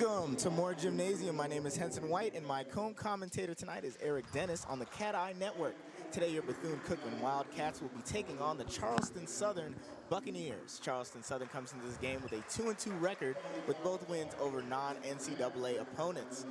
Welcome to More Gymnasium. My name is Henson White, and my co-commentator tonight is Eric Dennis on the CatEye Network. Today, your Bethune-Cookman Wildcats will be taking on the Charleston Southern Buccaneers. Charleston Southern comes into this game with a 2-2 record, with both wins over non-NCAA opponents.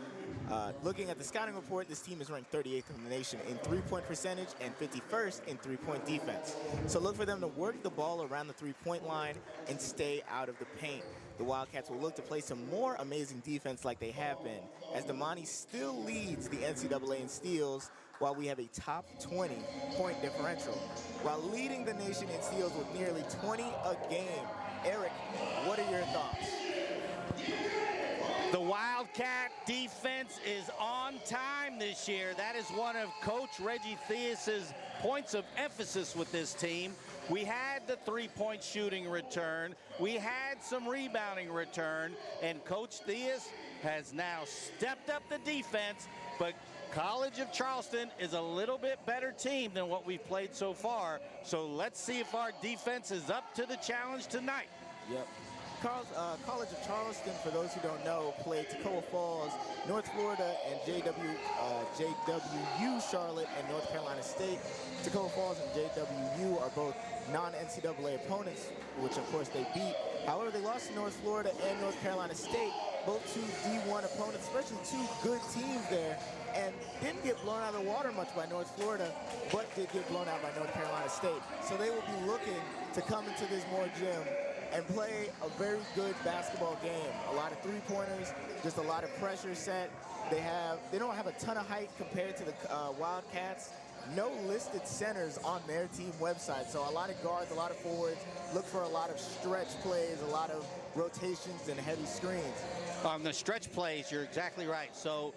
Looking at the scouting report, this team is ranked 38th in the nation in three-point percentage and 51st in three-point defense. So look for them to work the ball around the three-point line and stay out of the paint. The Wildcats will look to play some more amazing defense like they have been, as Damani still leads the NCAA in steals, while we have a top 20 point differential, while leading the nation in steals with nearly 20 a game. Eric, what are your thoughts? The Wildcat defense is on time this year. That is one of Coach Reggie Theus's points of emphasis with this team. We had the three-point shooting return. We had some rebounding return, and Coach Theus has now stepped up the defense, but College of Charleston is a little bit better team than what we've played so far. So let's see if our defense is up to the challenge tonight. Yep. College of Charleston, for those who don't know, played Tacoma Falls, North Florida, and JWU Charlotte and North Carolina State. Tacoma Falls and JWU are both non-NCAA opponents, which of course they beat. However, they lost to North Florida and North Carolina State, both two D1 opponents, especially two good teams there, and didn't get blown out of the water much by North Florida, but did get blown out by North Carolina State. So they will be looking to come into this Moore Gym and play a very good basketball game. A lot of three-pointers, just a lot of pressure set. They don't have a ton of height compared to the Wildcats. No listed centers on their team website, so a lot of guards, a lot of forwards. Look for a lot of stretch plays, a lot of rotations and heavy screens. On the stretch plays, you're exactly right. So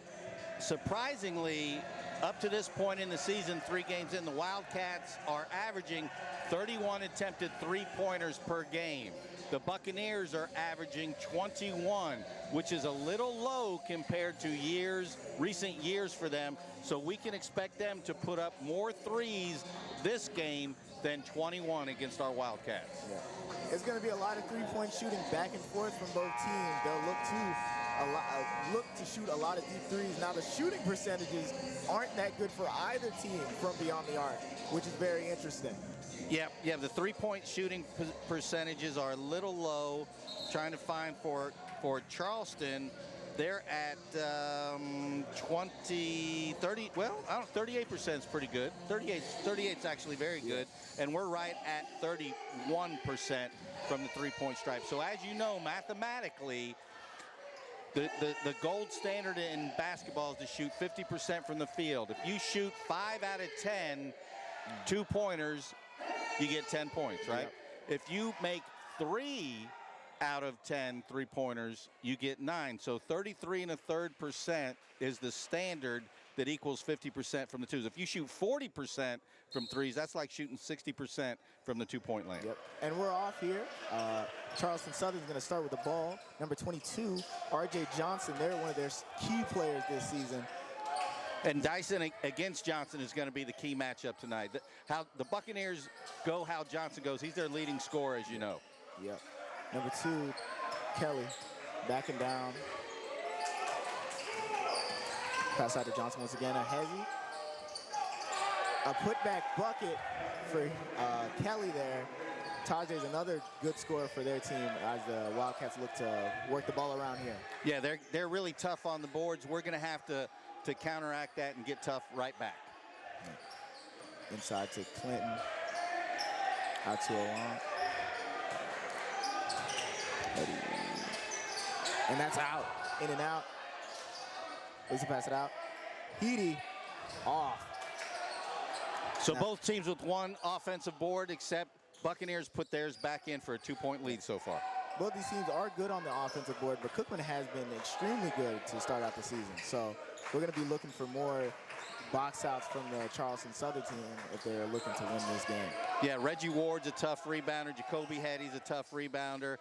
surprisingly, up to this point in the season, 3 games in, the Wildcats are averaging 31 attempted three-pointers per game. The Buccaneers are averaging 21, which is a little low compared to recent years for them. So we can expect them to put up more threes this game than 21 against our Wildcats. Yeah. It's going to be a lot of three-point shooting back and forth from both teams. They'll look to shoot a lot of deep threes. Now, the shooting percentages aren't that good for either team from beyond the arc, which is very interesting. Yeah, the three-point shooting percentages are a little low. Trying to find for Charleston, they're at 38% is pretty good. 38 is actually very good, and we're right at 31% from the three-point stripe. So as you know, mathematically, the gold standard in basketball is to shoot 50% from the field. If you shoot 5 out of 10 two-pointers, you get 10 points, right? Yep. If you make 3 out of 10 three-pointers, you get 9. So 33 1/3% is the standard that equals 50% from the twos. If you shoot 40% from threes, that's like shooting 60% from the two-point lane. Yep. And we're off here. Charleston Southern is going to start with the ball. Number 22, R.J. Johnson. They're one of their key players this season. And Dyson against Johnson is going to be the key matchup tonight. How the Buccaneers go, how Johnson goes. He's their leading scorer, as you know. Yep. Number 2, Kelly, backing down. Pass out to Johnson once again. A heavy. A putback bucket for Kelly there. Tajay's another good scorer for their team as the Wildcats look to work the ball around here. Yeah, they're really tough on the boards. We're going to have to counteract that and get tough right back. Inside to Clinton. Out to Alon. And that's out. In and out. Ways to pass it out. Heedy off. So both teams with one offensive board, except Buccaneers put theirs back in for a 2-point lead so far. Both these teams are good on the offensive board, but Cookman has been extremely good to start out the season. So we're going to be looking for more box outs from the Charleston Southern team if they're looking to win this game. Yeah, Reggie Ward's a tough rebounder. Jacoby Hetty's a tough rebounder.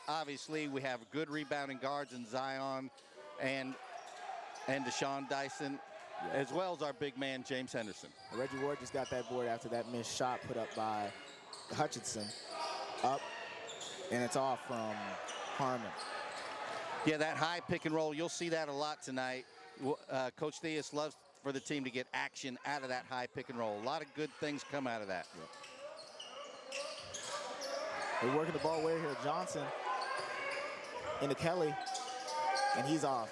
Obviously, we have good rebounding guards in Zion and Deshaun Dyson, as well as our big man, James Henderson. Reggie Ward just got that board after that missed shot put up by Hutchinson. Up, and it's off from Harmon. Yeah, that high pick and roll, you'll see that a lot tonight. Coach Theus loves for the team to get action out of that high pick and roll. A lot of good things come out of that. Yep. They're working the ball away here. Johnson into Kelly, and he's off.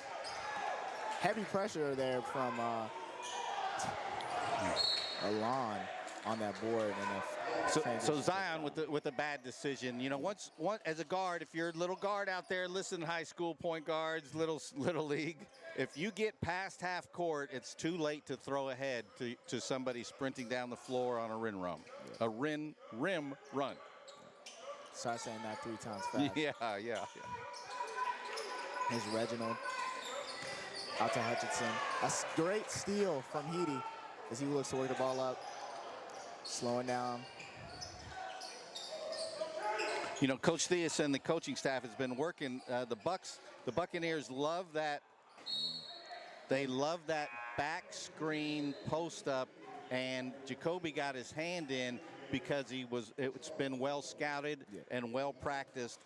Heavy pressure there from Alon on that board. And so Zion with a bad decision. You know, once as a guard, if you're a little guard out there, listen, high school point guards, little league. If you get past half court, it's too late to throw ahead to somebody sprinting down the floor on a rim run. Yeah. A rim run. Start saying that 3 times fast. Yeah. Here's Reginald. Out to Hutchinson. A great steal from Heedy as he looks to work the ball up. Slowing down. You know, Coach Theus and the coaching staff has been working. The Buccaneers love that. They love that back screen post up, and Jacoby got his hand in because it's been well scouted and well practiced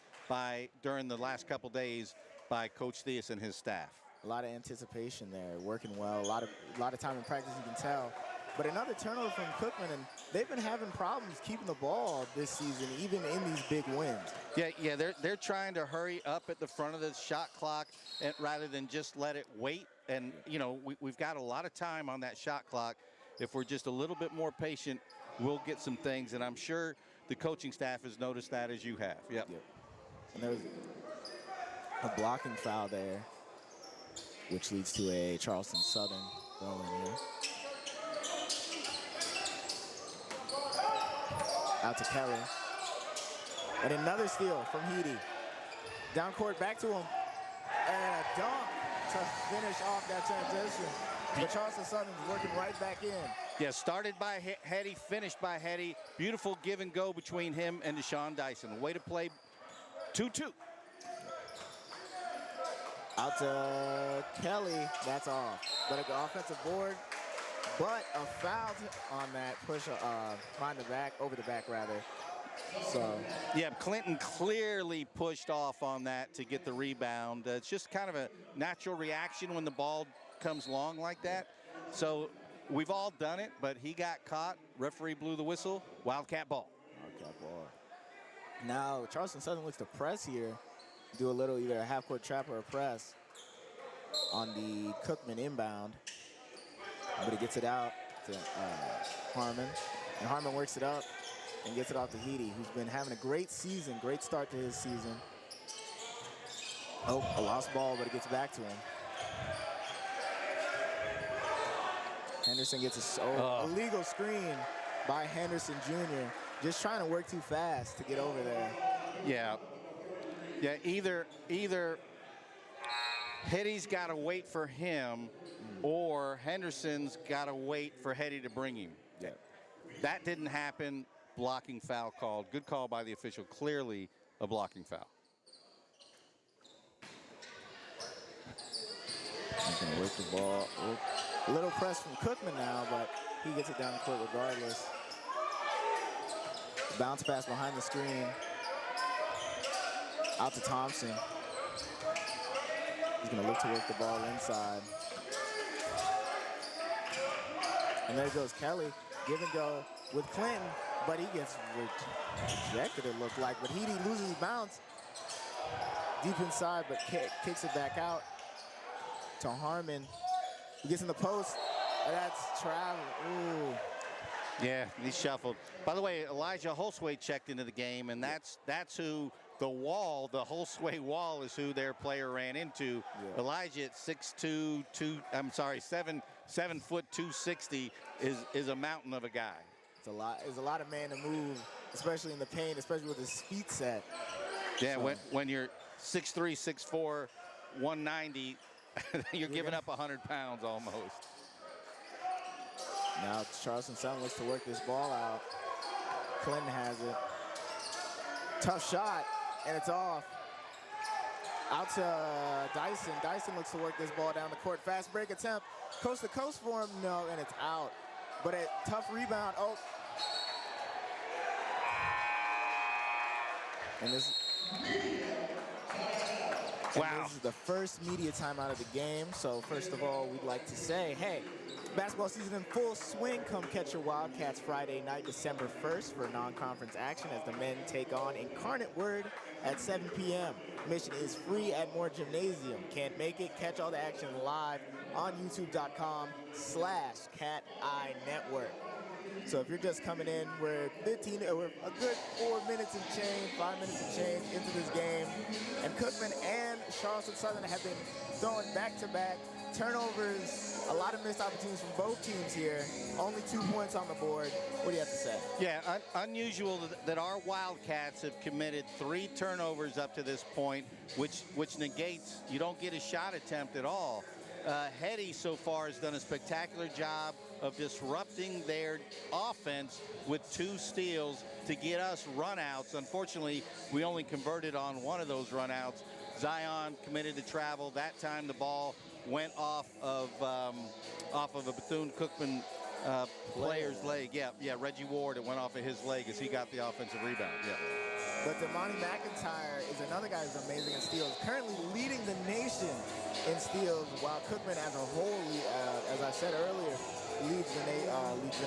during the last couple days by Coach Theus and his staff. A lot of anticipation there, working well. A lot of time in practice, you can tell. But another turnover from Cookman, and they've been having problems keeping the ball this season, even in these big wins. Yeah, they're trying to hurry up at the front of the shot clock rather than just let it wait. And, you know, we've got a lot of time on that shot clock. If we're just a little bit more patient, we'll get some things. And I'm sure the coaching staff has noticed that as you have. Yep. And there was a blocking foul there, which leads to a Charleston Southern throw in here. Out to Kelly. And another steal from Heedy. Down court, back to him. And a dunk to finish off that transition. But Charleston Southern's working right back in. Yeah, started by Hetty, finished by Hetty. Beautiful give and go between him and Deshaun Dyson. Way to play 2-2. Out to Kelly, that's off. But an offensive board, but a foul on that push behind the back, over the back rather. So yeah, Clinton clearly pushed off on that to get the rebound. It's just kind of a natural reaction when the ball comes long like that. So we've all done it, but he got caught. Referee blew the whistle. Wildcat ball. Wildcat ball. Now Charleston Southern looks to press here. Do a little either a half-court trap or a press on the Cookman inbound. But he gets it out to Harmon. And Harmon works it up and gets it off to Heedy, who's been having a great season, great start to his season. Oh, a lost ball, but it gets back to him. Henderson gets a illegal screen by Henderson Jr. Just trying to work too fast to get over there. Yeah, either Hetty's got to wait for him or Henderson's got to wait for Hetty to bring him. Yeah. That didn't happen. Blocking foul called. Good call by the official. Clearly a blocking foul. Going to work the ball. A little press from Cookman now, but he gets it down the court regardless. Bounce pass behind the screen. Out to Thompson. He's going to look to work the ball inside. And there goes Kelly. Give and go with Clinton, but he gets rejected, it looked like. But Heedy loses bounce deep inside, but kicks it back out to Harmon. He gets in the post, and that's travel. Ooh. Yeah, he's shuffled. By the way, Elijah Holsway checked into the game, and that's who the Holsway wall is who their player ran into. Yeah. Elijah at 6'2", 7 foot 260 is a mountain of a guy. It's a lot of man to move, especially in the paint, especially with his feet set. Yeah, so when you're 6'3", 6'4", 190, you're giving up 100 pounds almost. Now Charleston Southern looks to work this ball out. Clinton has it. Tough shot, and it's off. Out to Dyson. Dyson looks to work this ball down the court. Fast break attempt. Coast to coast for him. No, and it's out. But a tough rebound. Oh. And this And Wow. this is the first media timeout of the game. So first of all, we'd like to say, hey, basketball season in full swing. Come catch your Wildcats Friday night, December 1st for non-conference action as the men take on Incarnate Word at 7 p.m. Admission is free at Moore Gymnasium. Can't make it? Catch all the action live on youtube.com/CatEye Network. So if you're just coming in, we're a good 4 minutes and change, 5 minutes and change into this game. And Cookman and Charleston Southern have been throwing back-to-back turnovers, a lot of missed opportunities from both teams here. Only 2 points on the board. What do you have to say? Yeah, unusual that our Wildcats have committed 3 turnovers up to this point, which negates you don't get a shot attempt at all. Hetty so far has done a spectacular job of disrupting their offense with 2 steals to get us runouts. Unfortunately, we only converted on one of those runouts. Zion committed to travel. That time the ball went off of a Bethune-Cookman player's leg. Yeah, Reggie Ward, it went off of his leg as he got the offensive rebound. Yeah. But Damani McIntyre is another guy who's amazing in steals, currently leading the nation in steals, while Cookman as a whole, as I said earlier, leads the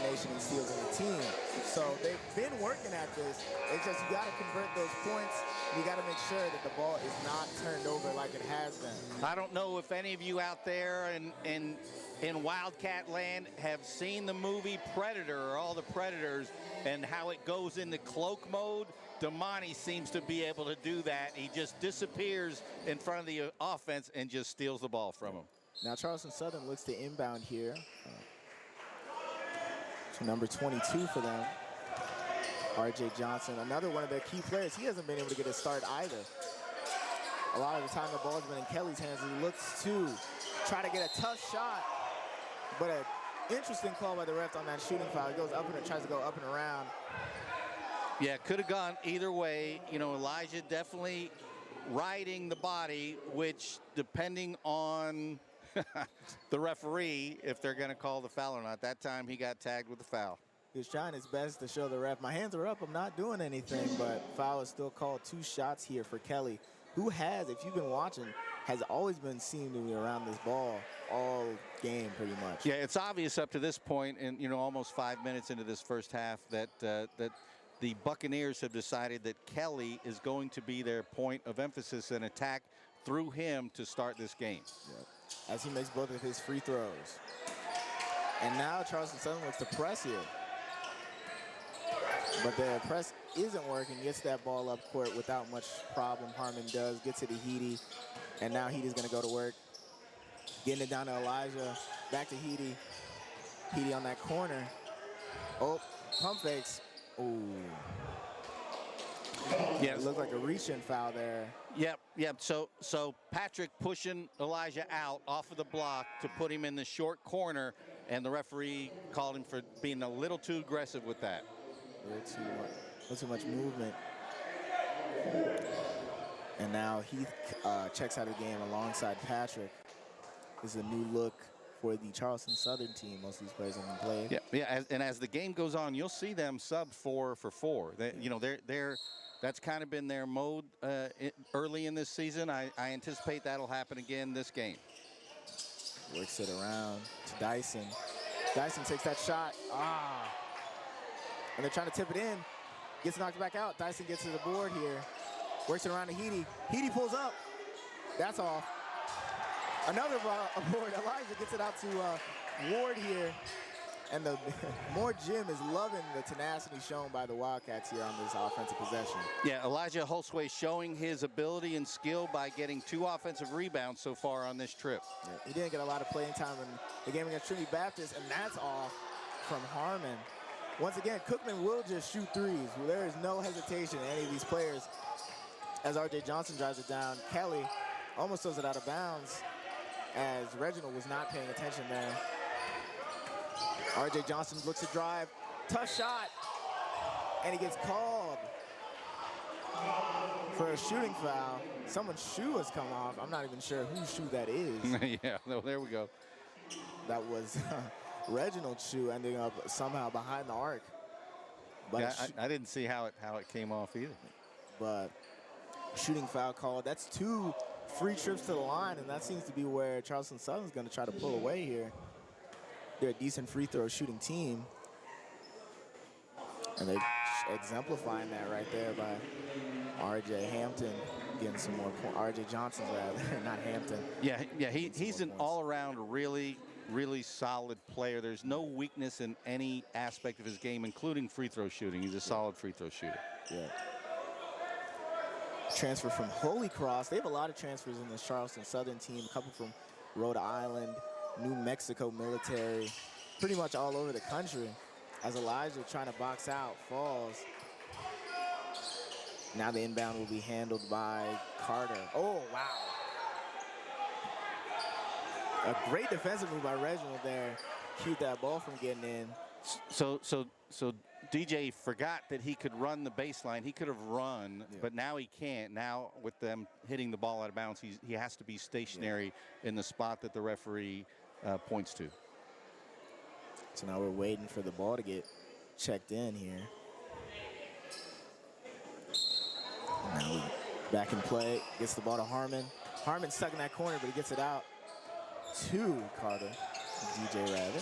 nation in steals as a team. So they've been working at this. It's just you got to convert those points. You got to make sure that the ball is not turned over like it has been. I don't know if any of you out there in Wildcat land have seen the movie Predator, or All the Predators, and how it goes into cloak mode. Damani seems to be able to do that. He just disappears in front of the offense and just steals the ball from him. Now Charleston Southern looks to inbound here. To number 22 for them, R.J. Johnson, another one of their key players. He hasn't been able to get a start either. A lot of the time the ball's been in Kelly's hands. He looks to try to get a tough shot, but an interesting call by the ref on that shooting foul. He goes up and tries to go up and around. Yeah, could have gone either way. You know, Elijah definitely riding the body, which depending on the referee, if they're going to call the foul or not. That time he got tagged with the foul. He was trying his best to show the ref, my hands are up, I'm not doing anything, but foul is still called. 2 shots here for Kelly, who has, if you've been watching, has always been seen to be around this ball all game pretty much. Yeah, it's obvious up to this point, and you know, almost 5 minutes into this first half, that that the Buccaneers have decided that Kelly is going to be their point of emphasis and attack through him to start this game. Yep. As he makes both of his free throws. And now Charleston Southern looks to press here. But the press isn't working. Gets that ball up court without much problem. Harmon does. Gets it to Heedy. And now Heedy's going to go to work. Getting it down to Elijah. Back to Heedy. Heedy on that corner. Oh, pump fakes. Ooh. Yeah, it looked like a reach-in foul there. Yep. So Patrick pushing Elijah out off of the block to put him in the short corner, and the referee called him for being a little too aggressive with that. A little too much movement. And now Heath checks out of the game alongside Patrick. This is a new look for the Charleston Southern team. Most of these players haven't played. Yeah. And as the game goes on, you'll see them sub 4 for 4. That's kind of been their mode early in this season. I anticipate that'll happen again this game. Works it around to Dyson. Dyson takes that shot. And they're trying to tip it in. Gets knocked back out. Dyson gets to the board here. Works it around to Heedy. Heedy pulls up. That's off. Another board. Elijah gets it out to Ward here. And the Moore Gym is loving the tenacity shown by the Wildcats here on this offensive possession. Yeah, Elijah Holsway showing his ability and skill by getting 2 offensive rebounds so far on this trip. Yeah, he didn't get a lot of playing time in the game against Trinity Baptist, and that's off from Harmon. Once again, Cookman will just shoot threes. There is no hesitation in any of these players. As R.J. Johnson drives it down, Kelly almost throws it out of bounds as Reginald was not paying attention there. R.J. Johnson looks to drive. Tough shot. And he gets called for a shooting foul. Someone's shoe has come off. I'm not even sure whose shoe that is. Yeah, no, there we go. That was Reginald's shoe ending up somehow behind the arc. But Yeah, I didn't see how it came off either. But shooting foul called. That's 2 free trips to the line, and that seems to be where Charleston Southern's going to try to pull away here. They're a decent free throw shooting team. And they're exemplifying that right there by R.J. Hampton getting some more points. R.J. Johnson, rather, not Hampton. Yeah, he's an all-around really solid player. There's no weakness in any aspect of his game, including free throw shooting. He's a solid free throw shooter. Yeah. Transfer from Holy Cross. They have a lot of transfers in this Charleston Southern team. A couple from Rhode Island, New Mexico military, pretty much all over the country. As Elijah trying to box out, falls. Now the inbound will be handled by Carter. Oh, wow. A great defensive move by Reginald there. Keep that ball from getting in. So DJ forgot that he could run the baseline. He could have run, but now he can't. Now with them hitting the ball out of bounds, he has to be stationary in the spot that the referee points to. So now we're waiting for the ball to get checked in here. Now we back in play, gets the ball to Harmon. Harmon's stuck in that corner, but he gets it out to Carter, DJ rather.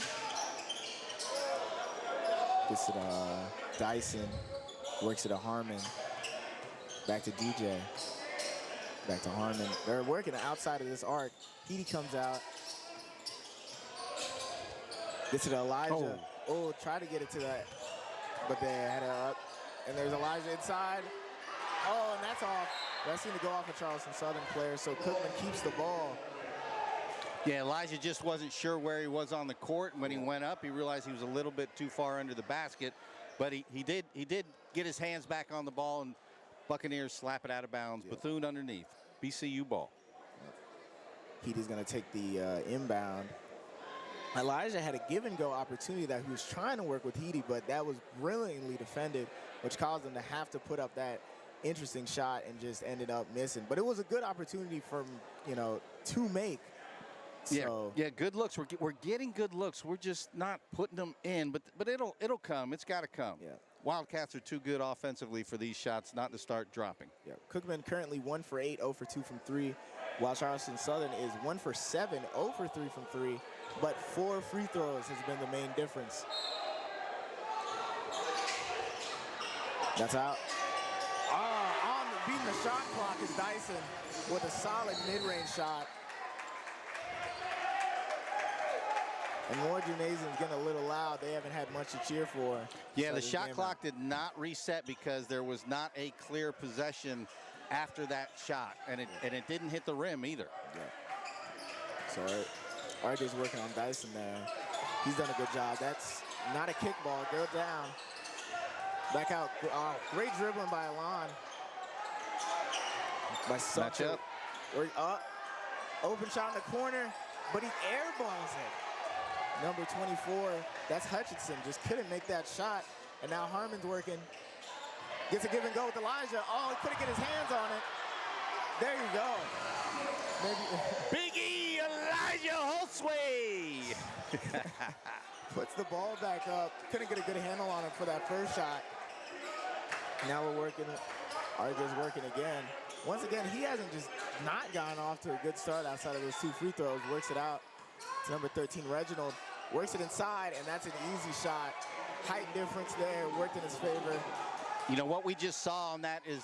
Gets it to Dyson, works it to Harmon. Back to DJ, back to Harmon. They're working outside of this arc. Heedy comes out. Gets it to Elijah. Oh, try to get it to that, but they had it up. And there's Elijah inside. Oh, and that's off. That seemed to go off a Charleston Southern player, so Cookman keeps the ball. Yeah, Elijah just wasn't sure where he was on the court. When he went up, he realized he was a little bit too far under the basket, but he did get his hands back on the ball, and Buccaneers slap it out of bounds. Bethune underneath. BCU ball. Heedy's going to take the inbound. Elijah had a give-and-go opportunity that he was trying to work with Heedy, but that was brilliantly defended, which caused him to have to put up that interesting shot and just ended up missing. But it was a good opportunity from, to make. So. Yeah, good looks. We're getting good looks. We're just not putting them in, but it'll come. It's got to come. Yeah. Wildcats are too good offensively for these shots not to start dropping. Yeah. Cookman currently 1 for 8, 0 for 2 from 3, while Charleston Southern is 1 for 7, 0 for 3 from 3, but 4 free throws has been the main difference. That's out. Beating the shot clock is Dyson with a solid mid-range shot. And Moore Gymnasium's getting a little loud. They haven't had much to cheer for. Yeah, the shot clock did not reset because there was not a clear possession after that shot, and it didn't hit the rim either. Yeah. So RJ's working on Dyson there. He's done a good job. That's not a kickball. Go down. Back out. Great dribbling by Alon. By Sutter. Open shot in the corner, but he airballs it. Number 24, that's Hutchinson, just couldn't make that shot. And now Harmon's working. Gets a give and go with Elijah. Oh, he couldn't get his hands on it. There you go. Big E, Elijah Holtzway. Puts the ball back up. Couldn't get a good handle on it for that first shot. Now we're working. RJ's working again. Once again, he hasn't just not gotten off to a good start outside of those 2 free throws. Works it out. It's number 13, Reginald. Works it inside, and that's an easy shot. Height difference there, worked in his favor. You know, what we just saw on that is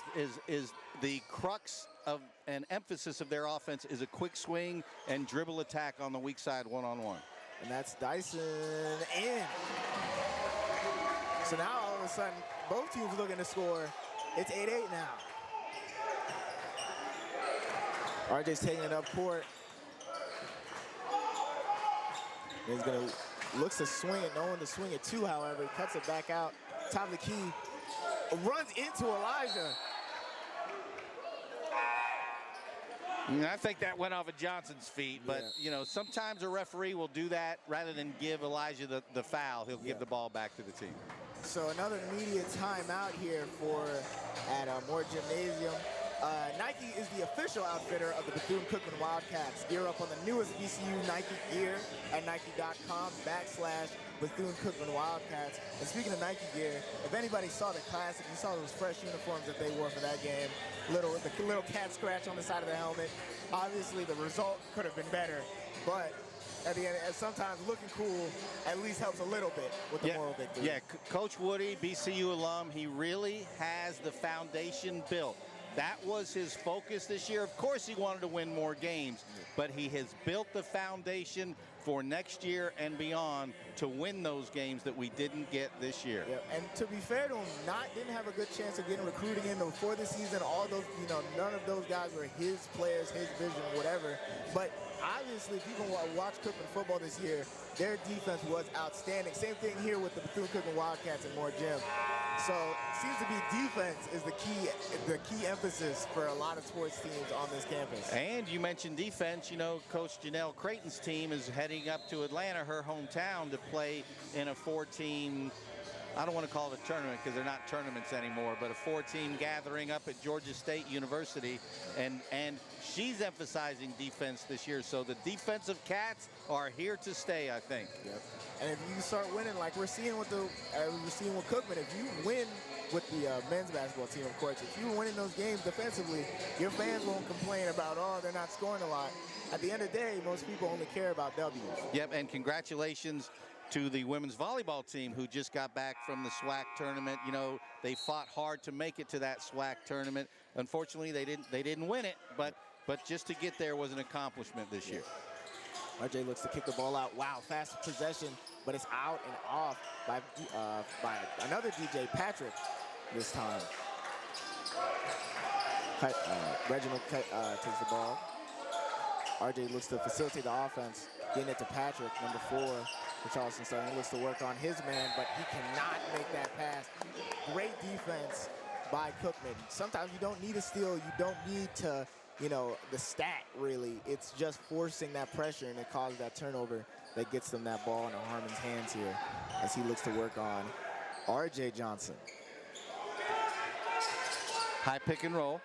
the crux of an emphasis of their offense is a quick swing and dribble attack on the weak side one-on-one. And that's Dyson in. So now all of a sudden, both teams looking to score. It's 8-8 now. RJ's taking it up court. He's gonna, looks to swing it, no one to swing it to, however. He cuts it back out, top of the key. Runs into Elijah. I think that went off of Johnson's feet, but sometimes a referee will do that rather than give Elijah the foul. He'll give the ball back to the team. So another immediate timeout here at Moore Gymnasium. Nike is the official outfitter of the Bethune-Cookman Wildcats. Gear up on the newest VCU Nike gear at Nike.com/Bethune-Cookman Wildcats. And speaking of Nike gear, if anybody saw the classic, you saw those fresh uniforms that they wore for that game. The little cat scratch on the side of the helmet. Obviously, the result could have been better, but at the end, sometimes looking cool at least helps a little bit with the moral victory. Yeah, Coach Woody, BCU alum, he really has the foundation built. That was his focus this year. Of course, he wanted to win more games, but he has built the foundation for next year and beyond to win those games that we didn't get this year. Yeah, and to be fair to him, didn't have a good chance of getting recruiting in before the season. All those, none of those guys were his players, his vision, whatever. But obviously, if you can watch Cookman football this year, their defense was outstanding. Same thing here with the Bethune-Cookman Wildcats and Moore Gym. So it seems to be defense is the key emphasis for a lot of sports teams on this campus. And you mentioned defense. Coach Janelle Creighton's team is heading up to Atlanta, her hometown, to play in a 4-team, I don't want to call it a tournament because they're not tournaments anymore, but a 4-team gathering up at Georgia State University. And she's emphasizing defense this year. So the defensive Cats are here to stay, I think. Yep. And if you start winning, like we're seeing with Cookman, if you win with the men's basketball team, of course, if you win in those games defensively, your fans won't complain about, they're not scoring a lot. At the end of the day, most people only care about W's. Yep, and congratulations to the women's volleyball team who just got back from the SWAC tournament. They fought hard to make it to that SWAC tournament. Unfortunately, they didn't win it, but just to get there was an accomplishment this year. RJ looks to kick the ball out. Wow, fast possession, but it's out and off by another DJ, Patrick, this time. Reginald takes the ball. RJ looks to facilitate the offense, getting it to Patrick, number 4 for Charleston Southern. He looks to work on his man, but he cannot make that pass. Great defense by Cookman. Sometimes you don't need a steal. You don't need to, the stat, really. It's just forcing that pressure, and it causes that turnover that gets them that ball into Harmon's hands here as he looks to work on R.J. Johnson. High pick and roll.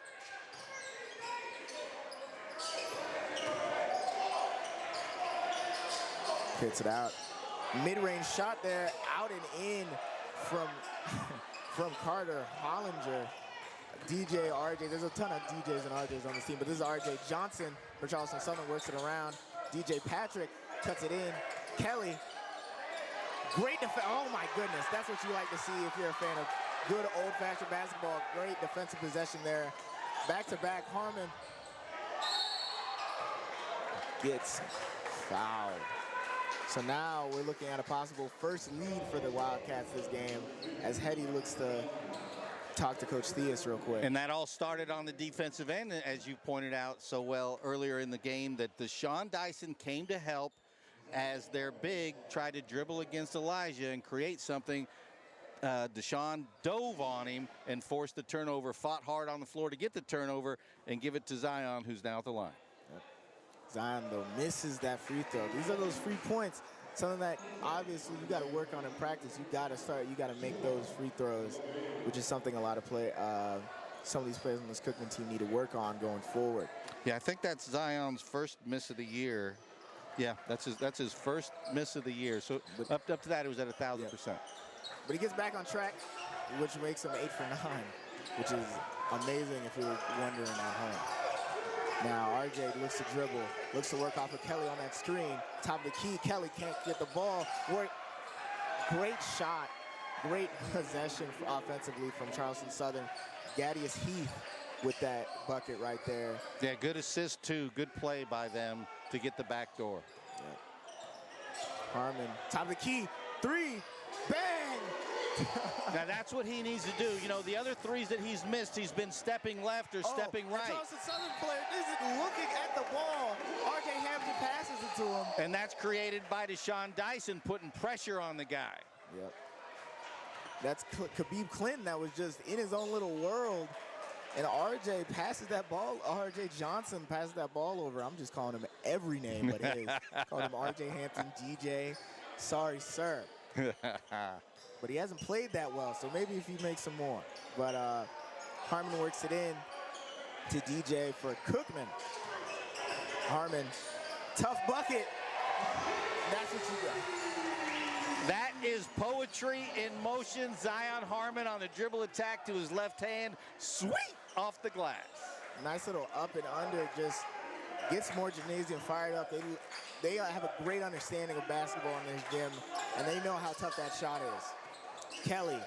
Hits it out. Mid-range shot there, out and in from Carter Hollinger. DJ, RJ, there's a ton of DJs and RJs on this team, but this is RJ Johnson for Charleston Southern, works it around. DJ Patrick cuts it in. Kelly, great defense. Oh my goodness, that's what you like to see if you're a fan of good old-fashioned basketball. Great defensive possession there. Back-to-back, Harmon gets fouled. So now we're looking at a possible first lead for the Wildcats this game as Hetty looks to talk to Coach Theus real quick. And that all started on the defensive end, as you pointed out so well earlier in the game, that Deshaun Dyson came to help as their big tried to dribble against Elijah and create something. Deshaun dove on him and forced the turnover, fought hard on the floor to get the turnover and give it to Zion, who's now at the line. Yep. Zion, though, misses that free throw. These are those free points, something that obviously you got to work on in practice. You got to make those free throws, which is something a lot of some of these players on this Cookman team need to work on going forward. Yeah, I think that's Zion's first miss of the year. Yeah, that's his first miss of the year. So up to that, it was at 1,000%. But he gets back on track, which makes him 8 for 9, which is amazing if you're wondering at home. Now RJ looks to dribble, looks to work off of Kelly on that screen. Top of the key, Kelly can't get the ball. Great shot, great possession offensively from Charleston Southern. Gadius Heath with that bucket right there. Yeah, good assist too. Good play by them to get the back door. Yeah. Harmon, top of the key, 3, bang! Now that's what he needs to do. The other threes that he's missed, he's been stepping left or stepping right. Charleston Southern player isn't looking at the ball. R.J. Hampton passes it to him. And that's created by Deshaun Dyson putting pressure on the guy. Yep. That's Khabib Clinton that was just in his own little world. And R.J. passes that ball. R.J. Johnson passes that ball over. I'm just calling him every name but his. Calling him R.J. Hampton, DJ. Sorry, sir. But he hasn't played that well, so maybe if he makes some more. But Harmon works it in. to DJ for Cookman. Harmon, tough bucket. That's what you got. That is poetry in motion. Zion Harmon on the dribble attack to his left hand. Sweet off the glass. Nice little up and under, just gets more gymnasium fired up. They have a great understanding of basketball in this gym, and they know how tough that shot is. Kelly,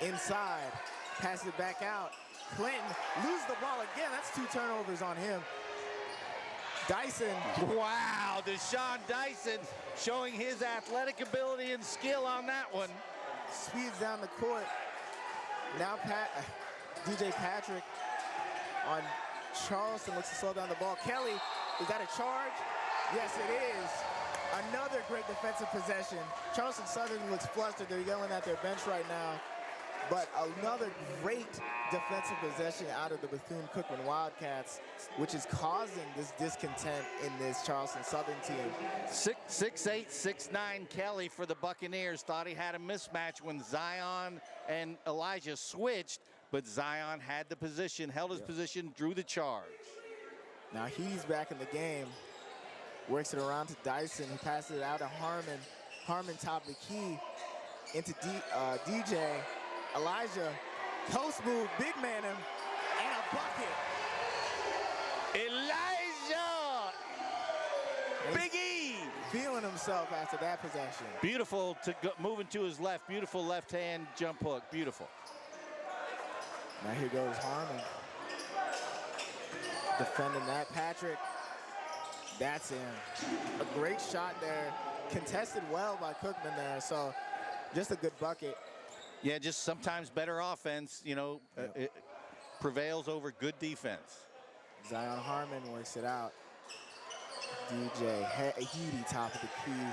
inside, passes it back out. Clinton loses the ball again. That's 2 turnovers on him. Dyson. Wow, Deshaun Dyson showing his athletic ability and skill on that one. Speeds down the court. Now DJ Patrick on Charleston looks to slow down the ball. Kelly, is that a charge? Yes, it is. Another great defensive possession. Charleston Southern looks flustered. They're yelling at their bench right now. But another great defensive possession out of the Bethune-Cookman Wildcats, which is causing this discontent in this Charleston Southern team. 6'8", 6'9" Kelly for the Buccaneers. Thought he had a mismatch when Zion and Elijah switched, but Zion had the position, held his position, drew the charge. Now he's back in the game. Works it around to Dyson. He passes it out to Harmon. Harmon top of the key into DJ. Elijah, post move, big man him, and a bucket. Elijah! Big E! Feeling himself after that possession. Beautiful to go, moving to his left. Beautiful left hand jump hook. Beautiful. Now here goes Harmon. Defending that. Patrick. That's in. A great shot there. Contested well by Cookman there. So just a good bucket. Yeah, just sometimes better offense, you know, it prevails over good defense. Zion Harmon works it out. DJ Heedy top of the key.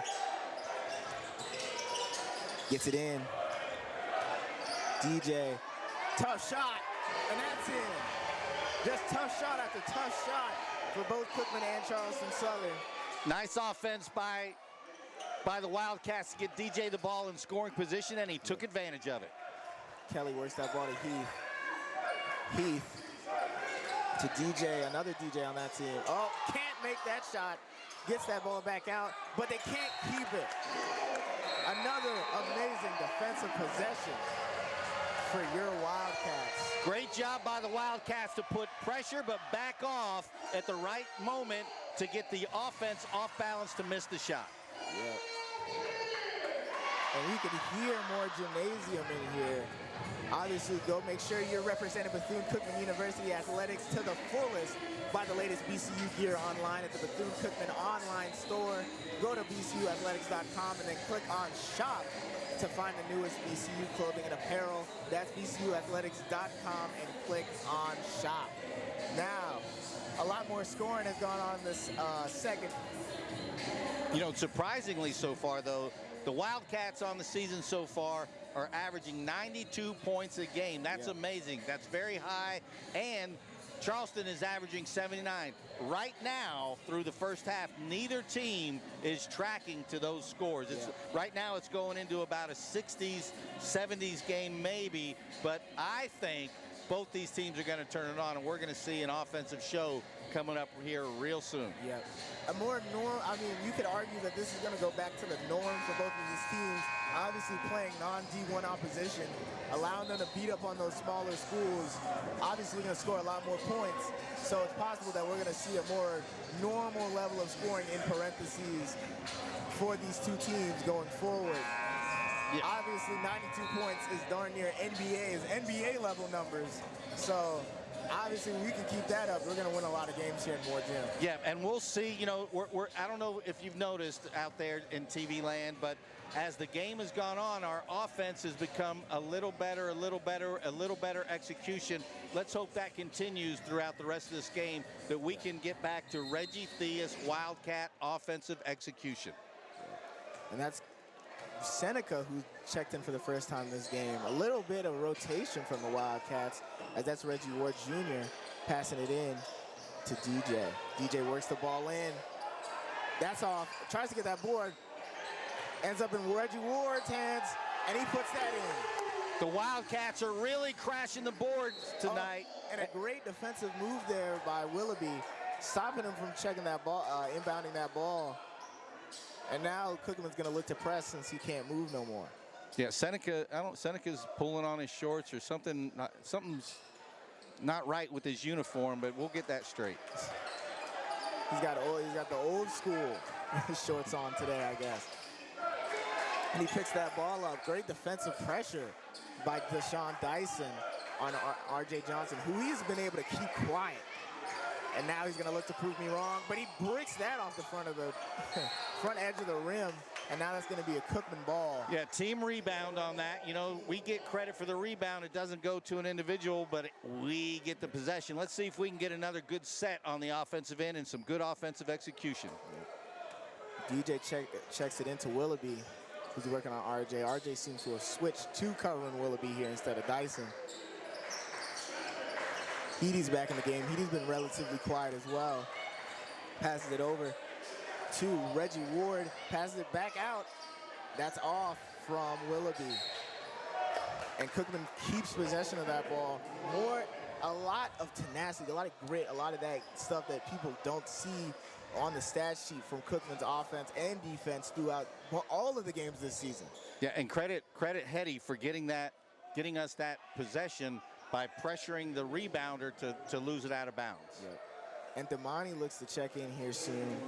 Gets it in. DJ, tough shot, and that's in. Just tough shot after tough shot for both Cookman and Charleston Southern. Nice offense by the Wildcats to get DJ the ball in scoring position, and he took advantage of it. Kelly works that ball to Heath. Heath to DJ, another DJ on that team. Oh, can't make that shot. Gets that ball back out, but they can't keep it. Another amazing defensive possession for your Wildcats. Great job by the Wildcats to put pressure, but back off at the right moment to get the offense off balance to miss the shot. Yep. And you can hear more gymnasium in here. Obviously, go make sure you're representing Bethune-Cookman University athletics to the fullest by the latest BCU gear online at the Bethune-Cookman online store. Go to bcuathletics.com and then click on shop to find the newest BCU clothing and apparel. That's bcuathletics.com and click on shop. Now, a lot more scoring has gone on in this second. You know, surprisingly so far, though, the Wildcats on the season so far are averaging 92 points a game. That's amazing. That's very high. And Charleston is averaging 79. Right now, through the first half, neither team is tracking to those scores. Right now, it's going into about a 60s, 70s game maybe. But I think both these teams are going to turn it on, and we're going to see an offensive show coming up here real soon. Yeah. A more norm, I mean, you could argue that this is going to go back to the norm for both of these teams. Obviously playing non-D1 opposition, allowing them to beat up on those smaller schools, obviously going to score a lot more points. So it's possible that we're going to see a more normal level of scoring in parentheses for these two teams going forward. Yeah. Obviously, 92 points is darn near NBA level numbers. So obviously, we can keep that up. We're going to win a lot of games here in Moore Gym. Yeah, and we'll see. You know, I don't know if you've noticed out there in TV land, but as the game has gone on, our offense has become a little better execution. Let's hope that continues throughout the rest of this game, that we can get back to Reggie Theus Wildcat offensive execution. And that's Seneca, who checked in for the first time this game. A little bit of rotation from the Wildcats, as that's Reggie Ward Jr. passing it in to DJ. DJ works the ball in. That's off. Tries to get that board. Ends up in Reggie Ward's hands, and he puts that in. The Wildcats are really crashing the boards tonight. And a great defensive move there by Willoughby, stopping him from checking that ball, inbounding that ball. And now Cookman's going to look to press since he can't move no more. Yeah, Seneca's pulling on his shorts or something. Something's not right with his uniform, but we'll get that straight. He's got the old school shorts on today, I guess. And he picks that ball up. Great defensive pressure by Deshaun Dyson on R.J. Johnson, who he's been able to keep quiet. And now he's going to look to prove me wrong, but he bricks that off the front of the front edge of the rim, and now that's going to be a Cookman ball. Yeah, team rebound on that. You know, we get credit for the rebound. It doesn't go to an individual, but we get the possession. Let's see if we can get another good set on the offensive end and some good offensive execution. DJ checks it into Willoughby, who's working on RJ. RJ seems to have switched to covering Willoughby here instead of Dyson. Heady's back in the game. Heady's been relatively quiet as well. Passes it over to Reggie Ward. Passes it back out. That's off from Willoughby. And Cookman keeps possession of that ball. A lot of tenacity, a lot of grit, a lot of that stuff that people don't see on the stat sheet from Cookman's offense and defense throughout all of the games this season. Yeah, and credit Hetty for getting us that possession by pressuring the rebounder to lose it out of bounds. Yep. And Damani looks to check in here soon.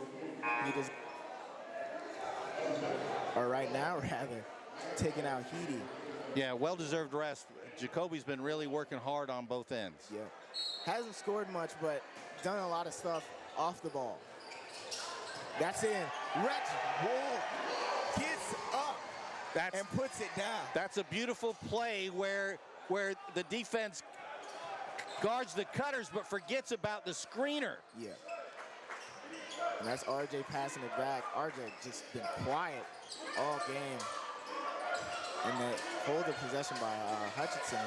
Right now, rather, taking out Heedy. Yeah, well-deserved rest. Jacoby's been really working hard on both ends. Yeah. Hasn't scored much, but done a lot of stuff off the ball. That's in. Reggie Ward gets up and puts it down. That's a beautiful play where the defense guards the cutters but forgets about the screener. Yeah. And that's RJ passing it back. RJ just been quiet all game. And that hold of possession by Hutchinson.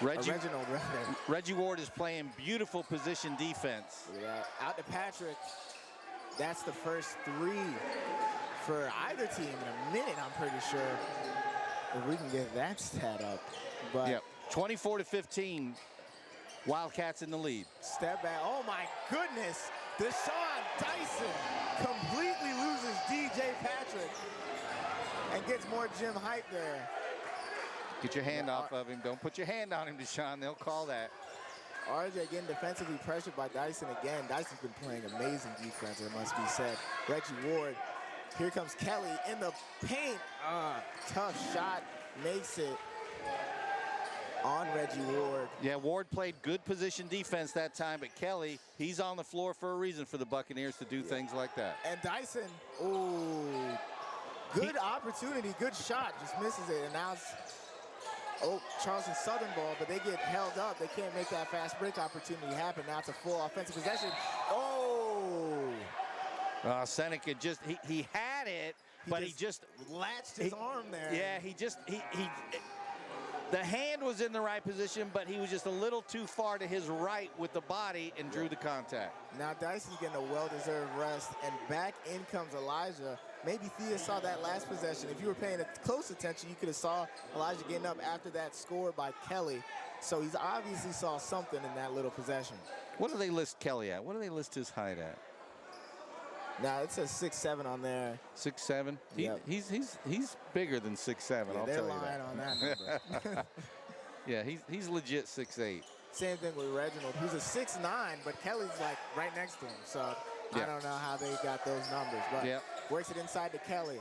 Reginald, rather. Reggie Ward is playing beautiful position defense. Yeah, out to Patrick. That's the first three for either team in a minute, I'm pretty sure. If we can get that stat up. But yep. 24-15, Wildcats in the lead. Step back. Oh my goodness. Deshaun Dyson completely loses DJ Patrick and gets more gym hype there. Get your hand off of him. Don't put your hand on him, Deshaun. They'll call that. RJ getting defensively pressured by Dyson again. Dyson's been playing amazing defense, it must be said. Reggie Ward. Here comes Kelly in the paint. Tough shot. Makes it on Reggie Ward. Yeah, Ward played good position defense that time, but Kelly, he's on the floor for a reason for the Buccaneers to do things like that. And Dyson, good opportunity, good shot, just misses it. And now it's, Charleston Southern ball, but they get held up. They can't make that fast break opportunity happen. Now it's a full offensive possession. Seneca just, he had it, but he just latched his arm there. Yeah, the hand was in the right position, but he was just a little too far to his right with the body and drew the contact. Now Dyson's getting a well-deserved rest, and back in comes Elijah. Maybe Thea saw that last possession. If you were paying close attention, you could have saw Elijah getting up after that score by Kelly. So he's obviously saw something in that little possession. What do they list Kelly at? What do they list his height at? Now it says 6'7" on there. 6'7"? Yep. He's bigger than 6'7". Yeah, I'll they're tell you lying that. on that number. Yeah, he's legit 6'8". Same thing with Reginald, who's a 6'9", but Kelly's like right next to him. So I don't know how they got those numbers, but works it inside to Kelly.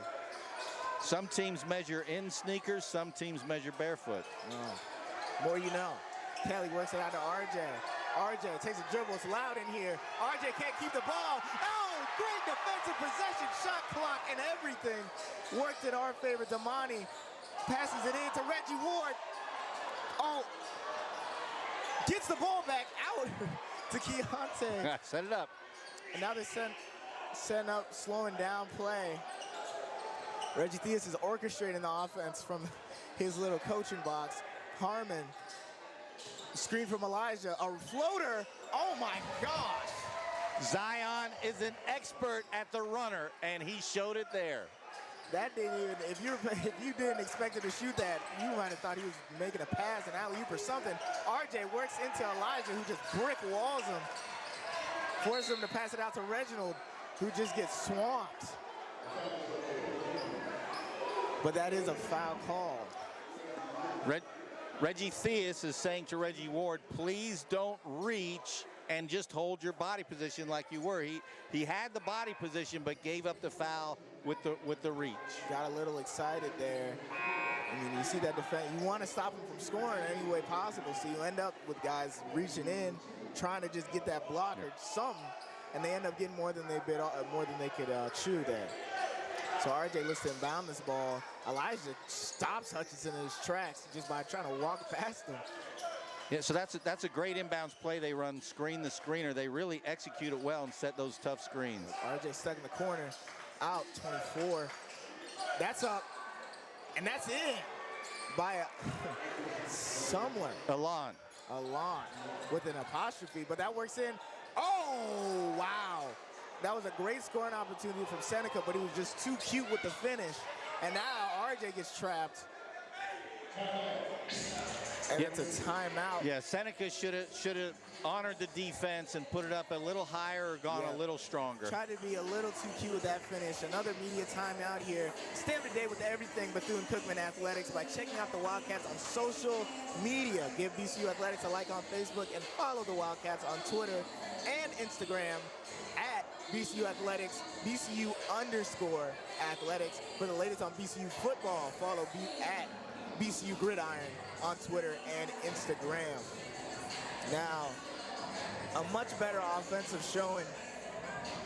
Some teams measure in sneakers, some teams measure barefoot. More you know. Kelly works it out to RJ. RJ takes a dribble. It's loud in here. RJ can't keep the ball. Great defensive possession, shot clock, and everything worked in our favor. Damani passes it in to Reggie Ward. Gets the ball back out to Keontae. Set it up. And now they're setting up, slowing down play. Reggie Theus is orchestrating the offense from his little coaching box. Harmon, screen from Elijah, a floater. Oh my gosh. Zion is an expert at the runner, and he showed it there. That didn't even, if you didn't expect him to shoot that, you might have thought he was making a pass, an alley-oop or something. RJ works into Elijah, who just brick walls him, forces him to pass it out to Reginald, who just gets swamped. But that is a foul call. Reggie Theus is saying to Reggie Ward, please don't reach and just hold your body position like you were. He had the body position, but gave up the foul with the reach. Got a little excited there. I mean, you see that defense. You want to stop him from scoring any way possible, so you end up with guys reaching in, trying to just get that block or something, and they end up getting more than they could chew there. So RJ looks to inbound this ball. Elijah stops Hutchinson in his tracks just by trying to walk past him. Yeah, so that's a great inbounds play. They run screen the screener. They really execute it well and set those tough screens. RJ stuck in the corner, out 24. That's up, and that's in by someone. Alon with an apostrophe, but that works in. Oh, wow. That was a great scoring opportunity from Seneca, but he was just too cute with the finish. And now RJ gets trapped. And it's a timeout. Yeah, Seneca should have honored the defense and put it up a little higher or gone a little stronger. Tried to be a little too cute with that finish. Another media timeout here. Stay up to date with everything Bethune-Cookman athletics by checking out the Wildcats on social media. Give BCU Athletics a like on Facebook and follow the Wildcats on Twitter and Instagram at BCU Athletics, BCU_athletics. For the latest on BCU football, follow at BCU Gridiron on Twitter and Instagram. Now, a much better offensive showing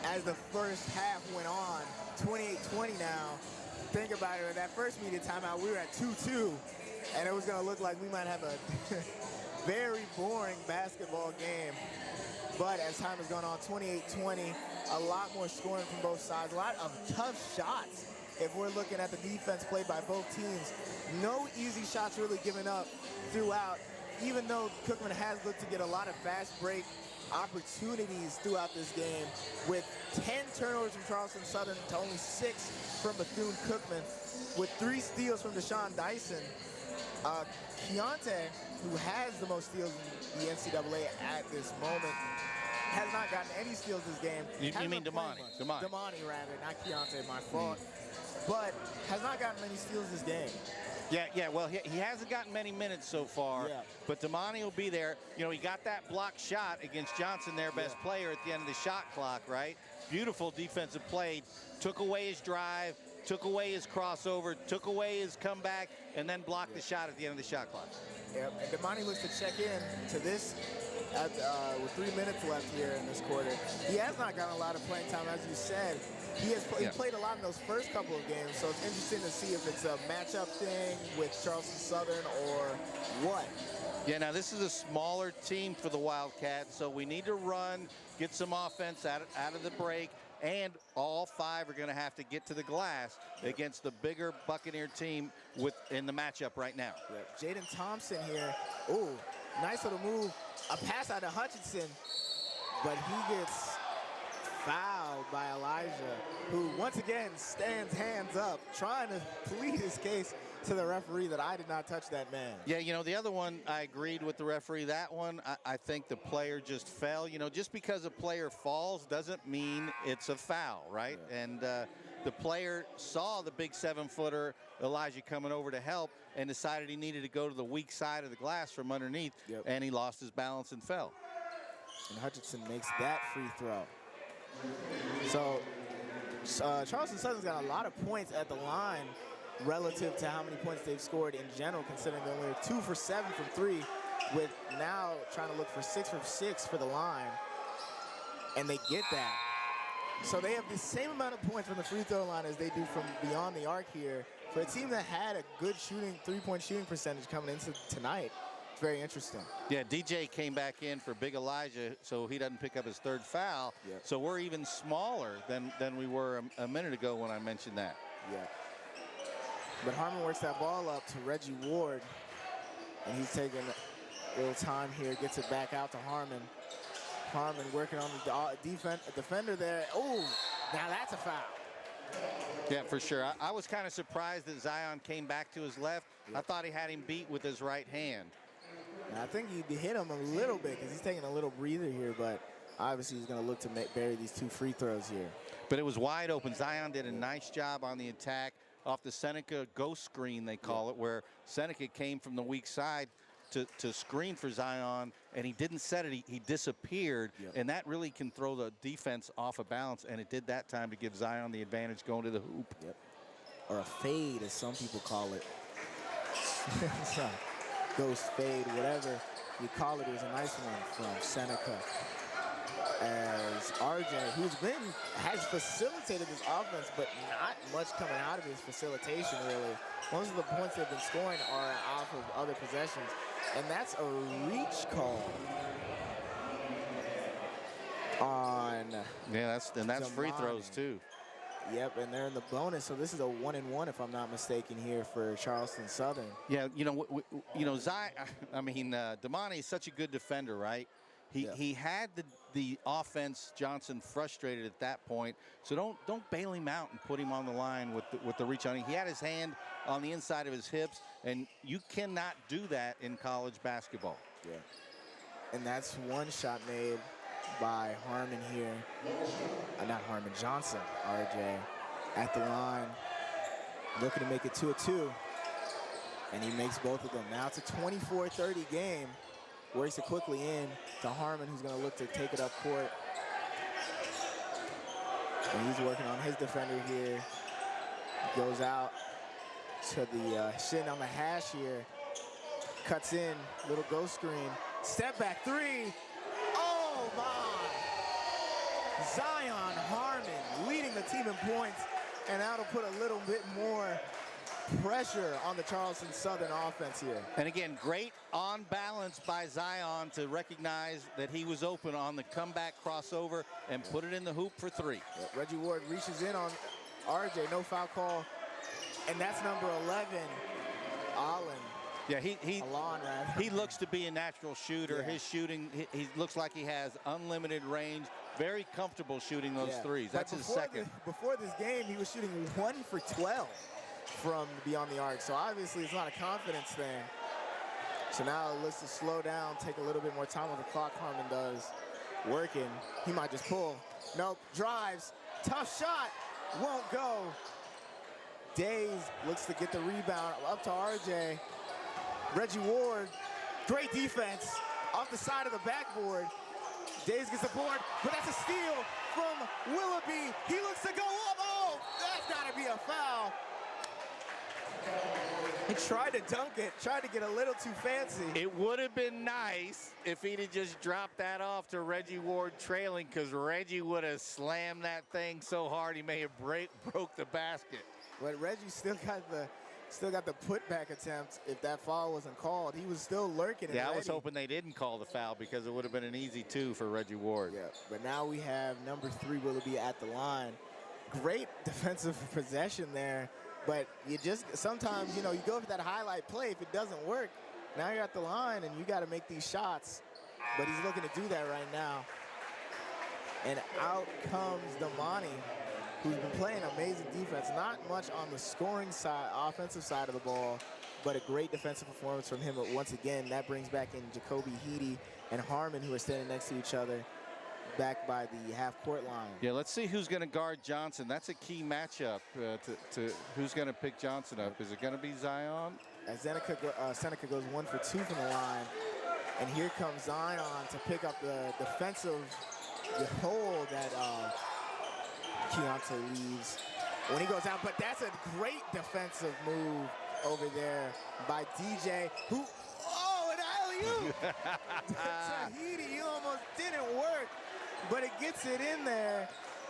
as the first half went on. 28-20 now. Think about it, in that first media timeout, we were at 2-2, and it was gonna look like we might have a very boring basketball game. But as time has gone on, 28-20, a lot more scoring from both sides, a lot of tough shots. If we're looking at the defense played by both teams, no easy shots really given up throughout, even though Cookman has looked to get a lot of fast break opportunities throughout this game, with 10 turnovers from Charleston Southern to only 6 from Bethune-Cookman, with 3 steals from Deshaun Dyson. Keontae, who has the most steals in the NCAA at this moment, has not gotten any steals this game. You mean Damani? Damani, rather, not Keontae, my fault. But has not gotten many steals this game. Yeah, well, he hasn't gotten many minutes so far, but Damani will be there. You know, he got that block shot against Johnson, their best player, at the end of the shot clock, right? Beautiful defensive play, took away his drive, took away his crossover, took away his comeback, and then blocked the shot at the end of the shot clock. Yep, and Damani looks to check in to this with 3 minutes left here in this quarter. He has not gotten a lot of playing time, as you said. He played a lot in those first couple of games, so it's interesting to see if it's a matchup thing with Charleston Southern or what. Yeah, now this is a smaller team for the Wildcats, so we need to run, get some offense out of the break, and all 5 are going to have to get to the glass against the bigger Buccaneer team in the matchup right now. Jaden Thompson here. Ooh, nice little move. A pass out to Hutchinson, but he gets fouled by Elijah, who once again stands hands up, trying to plead his case to the referee that I did not touch that man. Yeah, you know, the other one, I agreed with the referee. That one, I think the player just fell. You know, just because a player falls doesn't mean it's a foul, right? Yeah. And the player saw the big 7-footer, Elijah, coming over to help and decided he needed to go to the weak side of the glass from underneath, and he lost his balance and fell. And Hutchinson makes that free throw. So Charleston Southern's got a lot of points at the line relative to how many points they've scored in general, considering they're only 2 for 7 from 3, with now trying to look for 6 from 6 for the line, and they get that. So they have the same amount of points from the free throw line as they do from beyond the arc here, for a team that had a good three-point shooting percentage coming into tonight. It's very interesting. Yeah, DJ came back in for Big Elijah, so he doesn't pick up his 3rd foul. So we're even smaller than we were a minute ago when I mentioned that. But Harmon works that ball up to Reggie Ward, and he's taking a little time here, gets it back out to Harmon. Harmon working on the defender there. Oh, now that's a foul. Yeah, for sure. I was kind of surprised that Zion came back to his left. I thought he had him beat with his right hand. And I think he hit him a little bit because he's taking a little breather here, but obviously he's going to look to bury these 2 free throws here. But it was wide open. Zion did a nice job on the attack off the Seneca ghost screen, they call it, where Seneca came from the weak side to screen for Zion, and he didn't set it. He disappeared, and that really can throw the defense off of balance, and it did that time to give Zion the advantage going to the hoop. Or a fade, as some people call it. Ghost fade, whatever you call it. It was a nice one from Seneca. As RJ, has facilitated this offense, but not much coming out of his facilitation, really. Most of the points they've been scoring are off of other possessions, and that's a reach call on. Yeah, that's free throws too. Yep, and they're in the bonus, so this is a 1-and-1 if I'm not mistaken here for Charleston Southern. Yeah, Damani is such a good defender, right? He had the offense, Johnson, frustrated at that point. So don't bail him out and put him on the line with the reach on him. He had his hand on the inside of his hips, and you cannot do that in college basketball. Yeah, and that's one shot made by Harmon here. Not Harmon, Johnson, RJ, at the line, looking to make it 2-2. And he makes both of them. Now it's a 24-30 game. Works it quickly in to Harmon, who's going to look to take it up court. And he's working on his defender here. Goes out to the shin on the hash here. Cuts in, little ghost screen. Step back 3. Oh my! Zion Harmon leading the team in points, and that'll put a little bit more pressure on the Charleston Southern offense here. And again, great on balance by Zion to recognize that he was open on the comeback crossover and put it in the hoop for 3. Reggie Ward reaches in on RJ, no foul call, and that's number 11, Allen. Yeah, he looks to be a natural shooter. Yeah. His shooting, he looks like he has unlimited range, very comfortable shooting those threes. That's his second. Before this game, he was shooting 1 for 12 from beyond the arc. So obviously it's not a confidence thing. So now it looks to slow down, take a little bit more time on the clock. Harmon does working. He might just pull. Nope, drives, tough shot, won't go. Days looks to get the rebound up to RJ. Reggie Ward, great defense off the side of the backboard. Days gets the board, but that's a steal from Willoughby. He looks to go up. Oh, that's got to be a foul. He tried to dunk it, tried to get a little too fancy. It would have been nice if he'd have just dropped that off to Reggie Ward trailing, because Reggie would have slammed that thing so hard he may have broke the basket. But Reggie still got the putback attempt. If that foul wasn't called, he was still lurking. Yeah, I was hoping they didn't call the foul, because it would have been an easy 2 for Reggie Ward. Yeah, but now we have number 3 Willoughby at the line. Great defensive possession there. But you just, sometimes, you go for that highlight play. If it doesn't work, now you're at the line and you got to make these shots. But he's looking to do that right now. And out comes Damani, who's been playing amazing defense. Not much on the scoring side, offensive side of the ball, but a great defensive performance from him. But once again, that brings back in Jacoby Heedy and Harmon, who are standing next to each other, back by the half-court line. Yeah, let's see who's going to guard Johnson. That's a key matchup to who's going to pick Johnson up. Is it going to be Zion? As Seneca goes 1 for 2 from the line. And here comes Zion to pick up the defensive hold that Keontae leaves when he goes out. But that's a great defensive move over there by DJ, who, an alley-oop! Tahiti, you almost didn't work. But it gets it in there.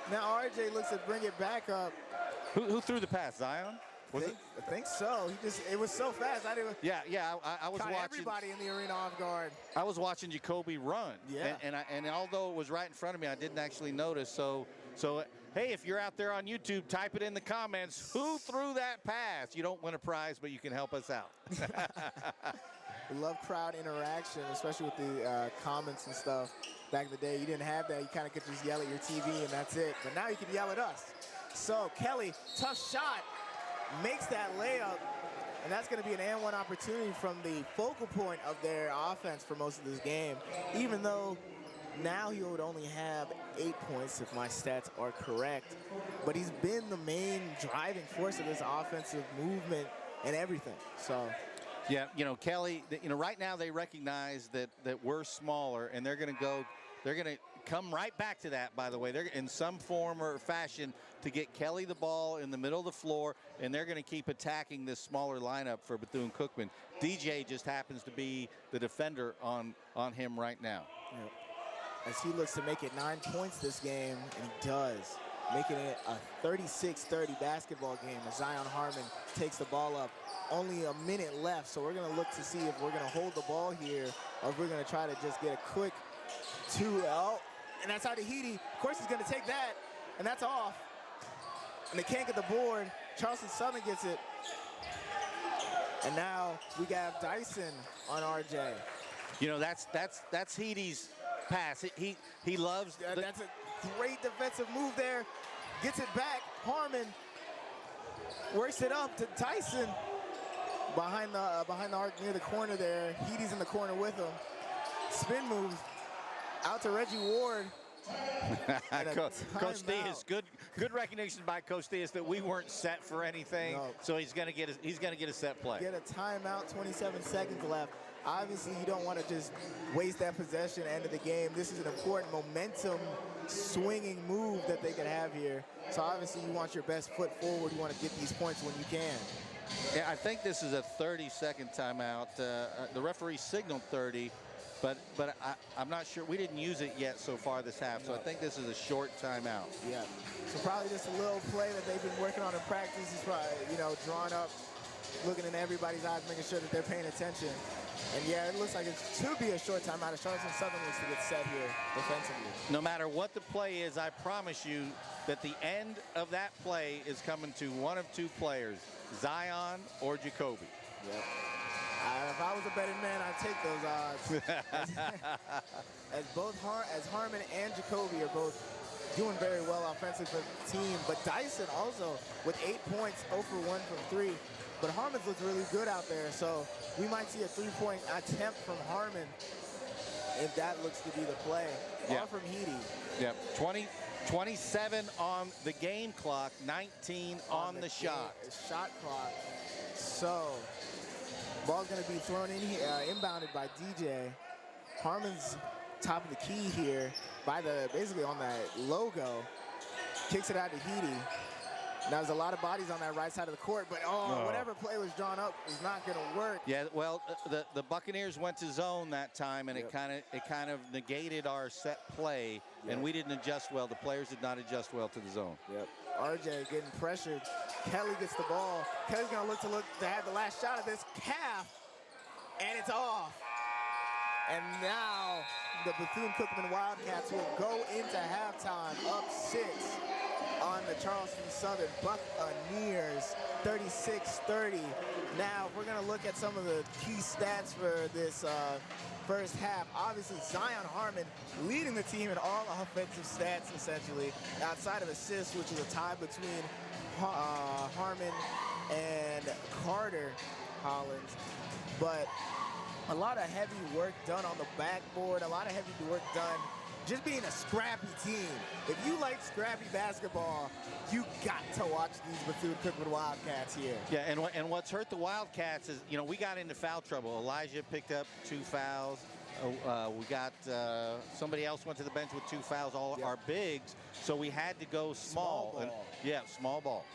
Now RJ looks to bring it back up. Who threw the pass? Zion? I think so. It was so fast. I didn't. Yeah. I was watching everybody in the arena off guard. I was watching Jacoby run. Yeah. And although it was right in front of me, I didn't actually notice. So hey, if you're out there on YouTube, type it in the comments. Who threw that pass? You don't win a prize, but you can help us out. We love crowd interaction, especially with the comments and stuff. Back in the day, you didn't have that. You kind of could just yell at your TV and that's it. But now you can yell at us. So Kelly, tough shot, makes that layup, and that's going to be an and one opportunity from the focal point of their offense for most of this game, even though now he would only have 8 points if my stats are correct, but he's been the main driving force of this offensive movement and everything. So yeah, you know, Kelly, you know, right now they recognize that we're smaller, and they're going to come right back to that, by the way. They're in some form or fashion to get Kelly the ball in the middle of the floor, and they're going to keep attacking this smaller lineup for Bethune-Cookman. DJ just happens to be the defender on him right now. Yep. As he looks to make it 9 points this game, and he does, making it a 36-30 basketball game as Zion Harmon takes the ball up. Only a minute left, so we're going to look to see if we're going to hold the ball here or if we're going to try to just get a quick 2-0. And that's how Tahiti, of course, he's going to take that, and that's off. And they can't get the board. Charleston Southern gets it. And now we got Dyson on RJ. You know, that's Heaty's pass. He loves. That's a great defensive move there. Gets it back. Harmon works it up to Tyson behind the arc near the corner there. Heaty's in the corner with him. Spin move out to Reggie Ward. Coach Diaz, good recognition by Coach Diaz that we weren't set for anything. No. So he's gonna get a set play. Get a timeout. 27 seconds left. Obviously, you don't want to just waste that possession end of the game. This is an important momentum swinging move that they could have here. So obviously, you want your best foot forward. You want to get these points when you can. Yeah, I think this is a 30-second timeout. The referee signaled 30, but I'm not sure. We didn't use it yet so far this half, so I think this is a short timeout. Yeah. So probably just a little play that they've been working on in practice is probably, you know, drawn up, looking in everybody's eyes, making sure that they're paying attention. And yeah, it looks like it should be a short timeout. Charleston Southern needs to get set here defensively. No matter what the play is, I promise you that the end of that play is coming to one of two players, Zion or Jacoby. Yep. If I was a betting man, I'd take those odds. as Harmon and Jacoby are both doing very well offensively for the team, but Dyson also with 8 points, 0 for 1 from 3. But Harmon's looked really good out there, so we might see a 3-point attempt from Harmon if that looks to be the play. Yep. Or from Heedy. Yep. 27 on the game clock, 19 on the shot. Shot clock. So ball's going to be thrown in here, inbounded by DJ. Harmon's top of the key here by basically on that logo. Kicks it out to Heedy. Now, there's a lot of bodies on that right side of the court, but whatever play was drawn up is not going to work. Yeah, well, the Buccaneers went to zone that time, and it kind of negated our set play, and we didn't adjust well. The players did not adjust well to the zone. Yep. RJ getting pressured. Kelly gets the ball. Kelly's going to look to have the last shot of this calf, and it's off. And now the Bethune-Cookman Wildcats will go into halftime up 6 on the Charleston Southern Buccaneers, 36-30. Now, we're going to look at some of the key stats for this first half. Obviously, Zion Harmon leading the team in all offensive stats, essentially, outside of assists, which is a tie between Harmon and Carter Hollins. But a lot of heavy work done on the backboard, a lot of heavy work done just being a scrappy team. If you like scrappy basketball, you got to watch these Bethune-Cookman Wildcats here. Yeah, and what's hurt the Wildcats is, you know, we got into foul trouble. Elijah picked up 2 fouls. We got somebody else went to the bench with 2 fouls, our bigs. So we had to go small. Small ball. Small ball.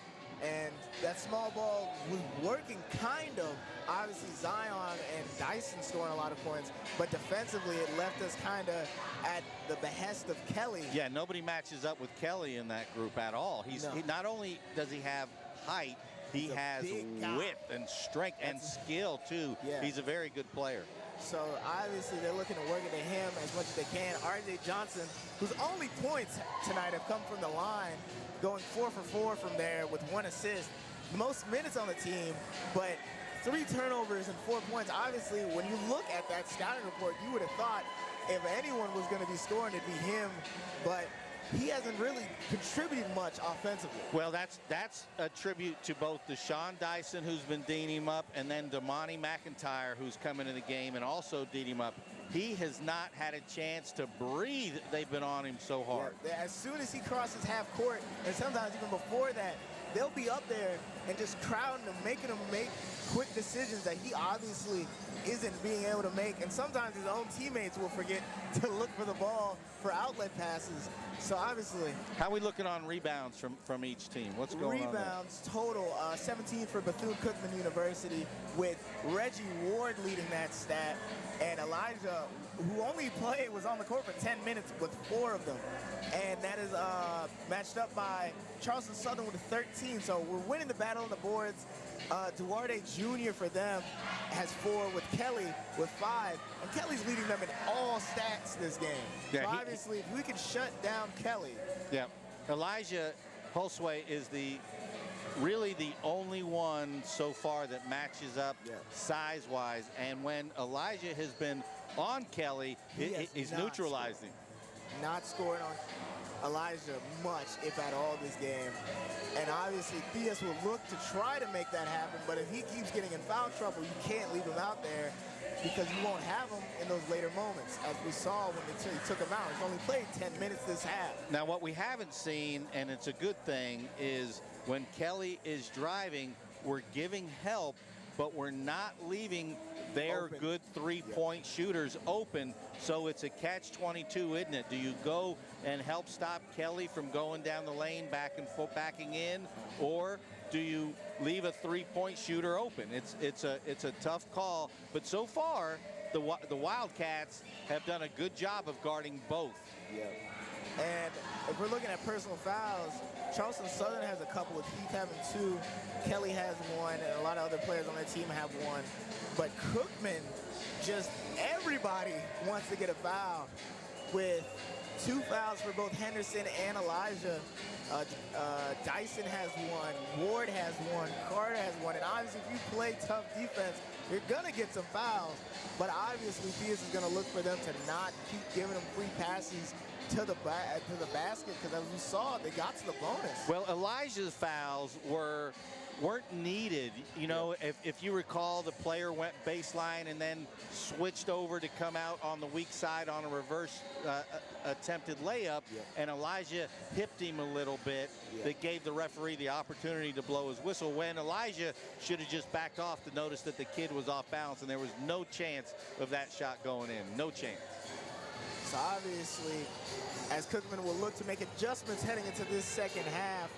And that small ball was working kind of. Obviously, Zion and Dyson scoring a lot of points, but defensively it left us kind of at the behest of Kelly. Yeah, nobody matches up with Kelly in that group at all. He not only does he have height, he has width and strength and skill too. Yeah. He's a very good player. So obviously they're looking to work into him as much as they can. RJ Johnson, whose only points tonight have come from the line, going 4 for 4 from there with 1 assist. Most minutes on the team, but 3 turnovers and 4 points. Obviously, when you look at that scouting report, you would have thought if anyone was going to be scoring, it'd be him. But he hasn't really contributed much offensively. Well, that's a tribute to both Deshaun Dyson, who's been deaning him up, and then Damani McIntyre, who's come into the game and also deed him up. He has not had a chance to breathe. They've been on him so hard. Yeah, as soon as he crosses half court, and sometimes even before that, they'll be up there and just crowding him, making him make quick decisions that he obviously isn't being able to make. And sometimes his own teammates will forget to look for the ball for outlet passes. So obviously. How are we looking on rebounds from each team? What's going on there? Rebounds total, 17 for Bethune-Cookman University, with Reggie Ward leading that stat. And Elijah, who only was on the court for 10 minutes with 4 of them. And that is matched up by Charleston Southern with 13. So we're winning the battle on the boards. Duarte Jr. for them has 4, with Kelly with 5. And Kelly's leading them in all stats this game. Yeah, so obviously, if we can shut down Kelly. Yeah, Elijah Hulsway is really the only one so far that matches up size-wise. And when Elijah has been on Kelly, he's neutralizing. Not scoring on Elijah much, if at all, this game. And obviously, Theus will look to try to make that happen, but if he keeps getting in foul trouble, you can't leave him out there, because you won't have him in those later moments, as we saw when he took him out. He's only played 10 minutes this half. Now, what we haven't seen, and it's a good thing, is when Kelly is driving, we're giving help, but we're not leaving their good three-point shooters open. So it's a catch-22, isn't it? Do you go and help stop Kelly from going down the lane, backing in, or do you leave a three-point shooter open? It's a tough call, but so far the Wildcats have done a good job of guarding both. Yeah. And if we're looking at personal fouls, Charleston Southern has a couple, with Heath having 2, Kelly has 1, and a lot of other players on their team have 1. But Cookman, just everybody wants to get a foul, with 2 fouls for both Henderson and Elijah. Dyson has 1, Ward has 1, Carter has 1, and obviously if you play tough defense, you're gonna get some fouls. But obviously Theus is gonna look for them to not keep giving them free passes to the basket, because as we saw, they got to the bonus. Well, Elijah's fouls weren't needed. You know, if you recall, the player went baseline and then switched over to come out on the weak side on a reverse attempted layup, and Elijah hipped him a little bit. That gave the referee the opportunity to blow his whistle, when Elijah should have just backed off to notice that the kid was off balance, and there was no chance of that shot going in. No chance. So obviously, as Cookman will look to make adjustments heading into this second half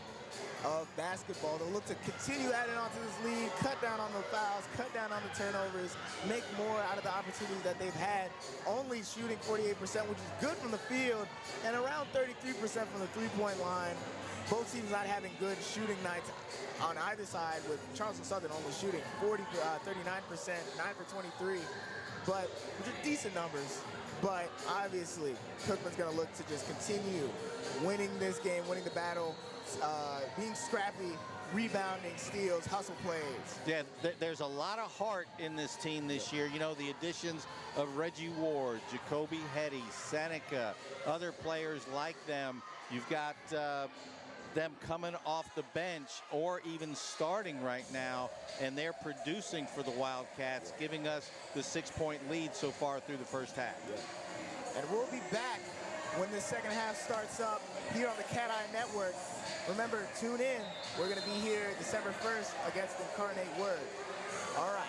of basketball, they'll look to continue adding on to this lead, cut down on the fouls, cut down on the turnovers, make more out of the opportunities that they've had, only shooting 48%, which is good from the field, and around 33% from the three-point line. Both teams not having good shooting nights on either side, with Charleston Southern only shooting 39%, 9 for 23, but which are decent numbers. But obviously, Cookman's going to look to just continue winning this game, winning the battle, being scrappy, rebounding, steals, hustle plays. Yeah, there's a lot of heart in this team this year. You know, the additions of Reggie Ward, Jacoby Hetty, Seneca, other players like them. You've got them coming off the bench or even starting right now, and they're producing for the Wildcats, giving us the 6-point lead so far through the first half. And we'll be back when the second half starts up here on the CatEye Network. Remember, tune in. We're going to be here December 1st against Incarnate Word. All right.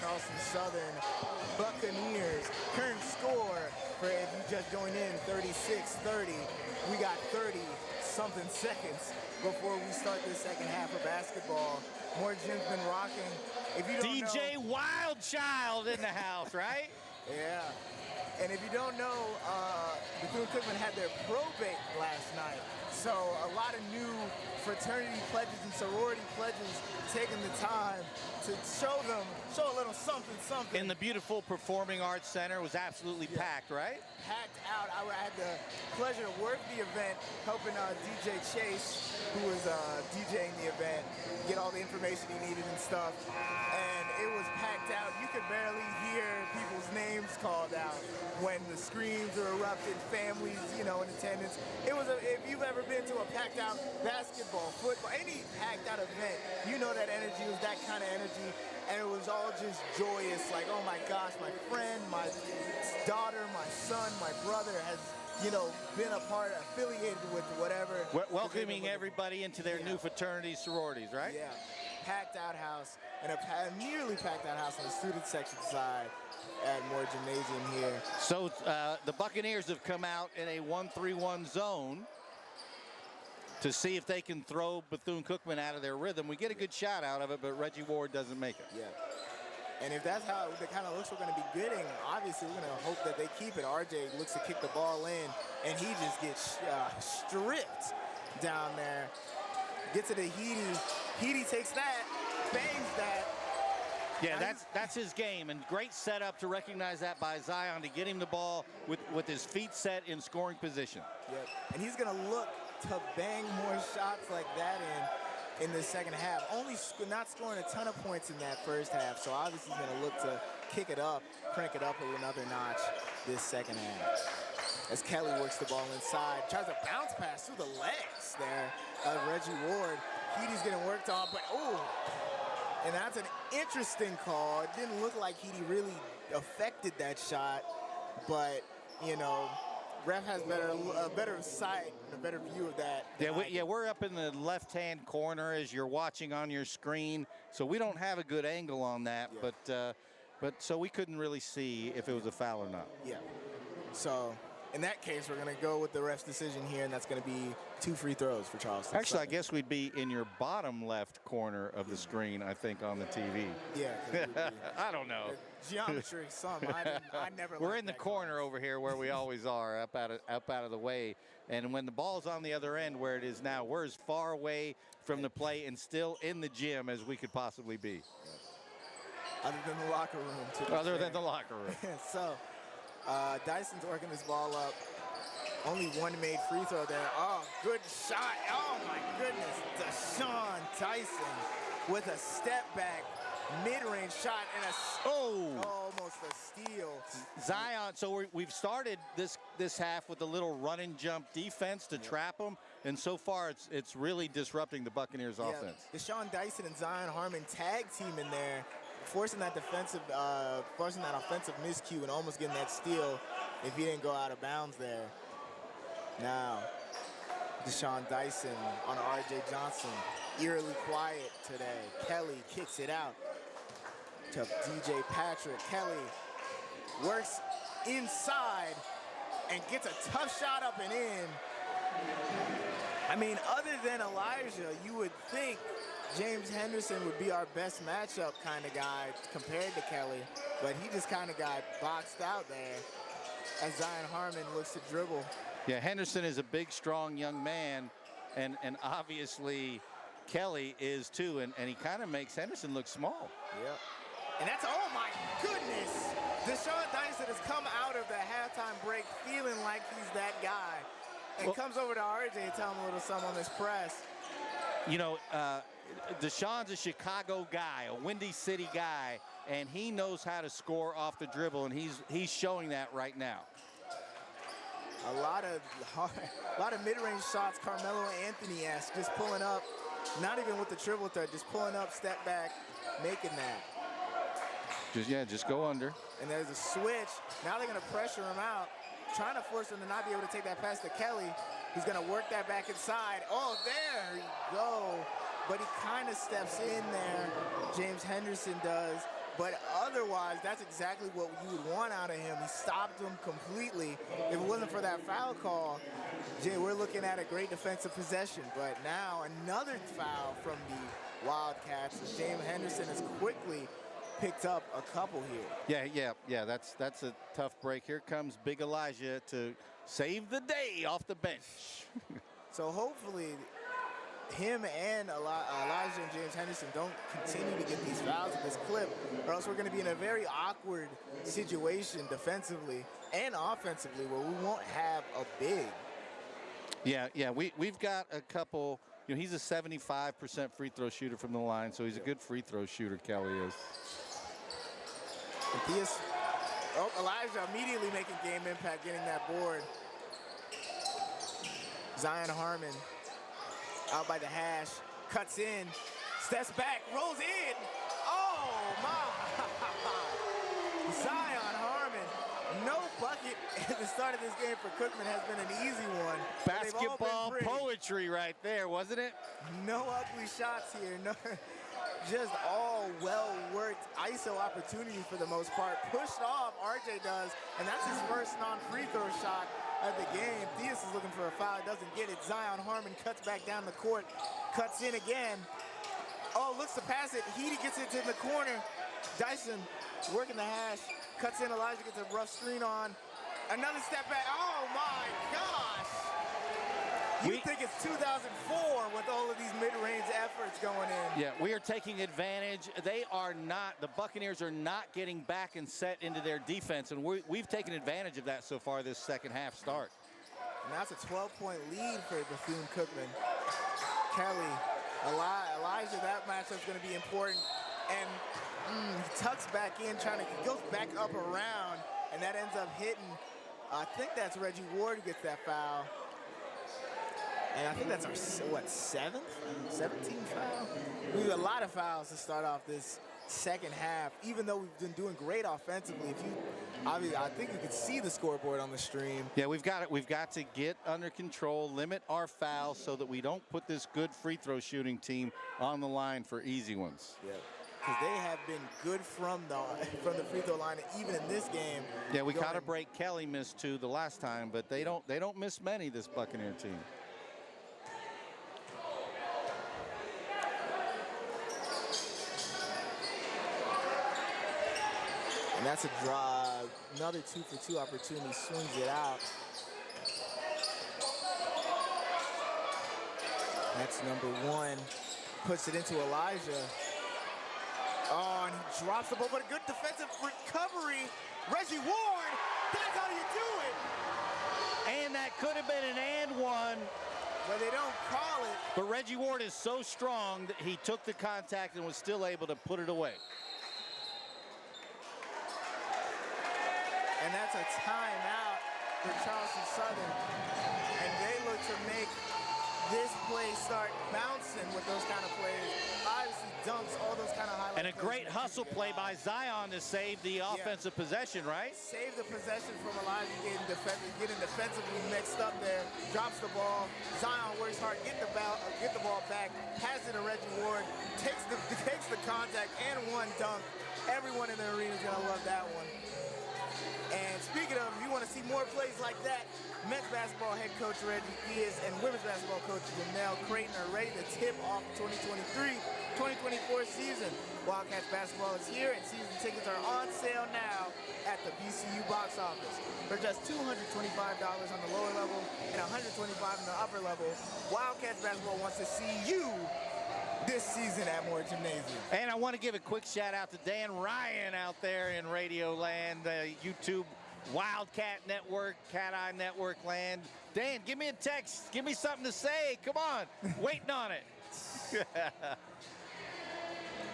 Charleston Southern Buccaneers. Current score, for if you just joined in, 36-30. We got 30-something seconds before we start this second half of basketball. More Jim's been rocking. If you don't DJ know, Wildchild in the house, right? yeah. And if you don't know, Bethune-Cookman had their probate last night. So a lot of new fraternity pledges and sorority pledges taking the time to show a little something. In the beautiful Performing Arts Center. Was absolutely packed, right? Packed out. I had the pleasure to work the event, helping DJ Chase, who was DJing the event, get all the information he needed and stuff. And it was packed out. You could barely hear people's names called out when the screams are erupted, families, in attendance. It was if you've ever been to a packed out basketball, football, any packed out event, you know that energy was that kind of energy. And it was all just joyous, like, oh my gosh, my friend, my daughter, my son, my brother has, been affiliated with whatever. Welcoming everybody into their new fraternities, sororities, right? Yeah, packed out house, and a nearly packed out house on the student section side at Moore Gymnasium here. So the Buccaneers have come out in a 1-3-1 zone to see if they can throw Bethune-Cookman out of their rhythm. We get a good shot out of it, but Reggie Ward doesn't make it. Yeah. And if that's how the kind of looks we're going to be getting, obviously we're going to hope that they keep it. RJ looks to kick the ball in, and he just gets stripped down there. Get to the Heedy. Heedy takes that, bangs that. Yeah, that's his game, and great setup to recognize that by Zion to get him the ball with his feet set in scoring position. Yep. And he's going to look to bang more shots like that in the second half. Only not scoring a ton of points in that first half, so obviously he's going to look to kick it up, crank it up another notch this second half. As Kelly works the ball inside, tries to bounce pass through the legs there of Reggie Ward. Heady's getting worked on, but and that's an interesting call. It didn't look like Heedy really affected that shot, but ref has a better sight and a better view of that. Yeah, we're up in the left-hand corner as you're watching on your screen, so we don't have a good angle on that. Yeah. But so we couldn't really see if it was a foul or not. Yeah. So in that case, we're going to go with the ref's decision here, and that's going to be 2 free throws for Charleston. Actually, I guess we'd be in your bottom left corner of the screen, I think, on the TV. Yeah. I don't know. Geometry, I never. We're in the corner over here where we always are, up out of the way. And when the ball's on the other end, where it is now, we're as far away from the play and still in the gym as we could possibly be. Other than the locker room, too. Other than the locker room. So, Dyson's working this ball up. Only one made free throw there. Oh, good shot. Oh, my goodness. Deshaun Dyson with a step back. Mid-range shot and almost a steal. Zion, so we've started this half with a little run and jump defense to trap them, and so far it's really disrupting the Buccaneers offense. Deshaun Dyson and Zion Harmon tag team in there, forcing that offensive miscue and almost getting that steal if he didn't go out of bounds there. Now, Deshaun Dyson on R.J. Johnson, eerily quiet today. Kelly kicks it out to DJ Patrick. Kelly works inside and gets a tough shot up and in. I mean, other than Elijah, you would think James Henderson would be our best matchup kind of guy compared to Kelly, but he just kind of got boxed out there as Zion Harmon looks to dribble. Yeah, Henderson is a big, strong young man, and obviously Kelly is too, and he kind of makes Henderson look small. Yep. And that's, oh my goodness! Deshaun Dyson has come out of the halftime break feeling like he's that guy, and comes over to RJ and tell him a little something on this press. Deshaun's a Chicago guy, a Windy City guy, and he knows how to score off the dribble, and he's showing that right now. A lot of mid-range shots, Carmelo Anthony-esque, just pulling up, not even with the triple threat, just pulling up, step back, making that. Just go under. And there's a switch. Now they're going to pressure him out, trying to force him to not be able to take that pass to Kelly. He's going to work that back inside. Oh, there you go. But he kind of steps in there. James Henderson does. But otherwise, that's exactly what you would want out of him. He stopped him completely. If it wasn't for that foul call, Jay, we're looking at a great defensive possession. But now another foul from the Wildcats as James Henderson has quickly picked up a couple here. Yeah. That's a tough break. Here comes Big Elijah to save the day off the bench. So hopefully him and Elijah and James Henderson don't continue to get these fouls at this clip, or else we're going to be in a very awkward situation defensively and offensively where we won't have a big. Yeah, we've got a couple. You know, he's a 75% free throw shooter from the line, so he's a good free throw shooter, Kelly is. Elijah immediately making game impact, getting that board. Zion Harmon out by the hash, cuts in, steps back, rolls in. Oh my! Zion Harmon, no bucket at the start of this game for Cookman has been an easy one. Basketball poetry right there, wasn't it? No ugly shots here. No, just all well-worked ISO opportunities for the most part. Pushed off, RJ does, and that's his first non-free throw shot of the game. Diaz is looking for a foul, doesn't get it. Zion Harmon cuts back down the court, cuts in again. Oh, looks to pass it. Heedy gets it in the corner. Dyson working the hash, cuts in. Elijah gets a rough screen on. Another step back. Oh my gosh! You think it's 2004 with all of these mid-range efforts going in. Yeah, we are taking advantage. They are not, the Buccaneers are not getting back and set into their defense, and we've taken advantage of that so far this second half start. And that's a 12-point lead for Bethune-Cookman. Kelly, Elijah, that matchup's going to be important. And he tucks back in, he goes back up around, and that ends up hitting. I think that's Reggie Ward who gets that foul. And I think that's our, 17th foul? We have a lot of fouls to start off this second half, even though we've been doing great offensively. I think you could see the scoreboard on the stream. Yeah, we've got to get under control, limit our fouls so that we don't put this good free throw shooting team on the line for easy ones. Yeah. Because they have been good from the free throw line, even in this game. Yeah, we caught a break. Kelly missed 2 the last time, but they don't miss many, this Buccaneer team. And that's a draw, another 2-for-2 opportunity, swings it out. That's number 1, puts it into Elijah. Oh, and he drops the ball, but a good defensive recovery. Reggie Ward, that's how you do it. And that could have been an and one. But they don't call it. But Reggie Ward is so strong that he took the contact and was still able to put it away. And that's a timeout for Charleston Southern. And they look to make this play start bouncing with those kind of plays. Obviously dunks, all those kind of highlights. And a great hustle play by Zion to save the offensive possession, right? Save the possession from Elijah getting defensively mixed up there. Drops the ball. Zion works hard, get the ball back, has it to Reggie Ward, takes the contact and 1 dunk. Everyone in the arena is gonna love that one. And speaking of, if you want to see more plays like that, men's basketball head coach Reggie Diaz and women's basketball coach Janelle Creighton are ready to tip off the 2023-2024 season. Wildcats basketball is here, and season tickets are on sale now at the BCU box office. For just $225 on the lower level and $125 on the upper level, Wildcats basketball wants to see you this season at Moore Gymnasium. And I want to give a quick shout out to Dan Ryan out there in Radio Land, YouTube, Wildcat Network, CatEye Network land. Dan, give me a text. Give me something to say. Come on. Waiting on it.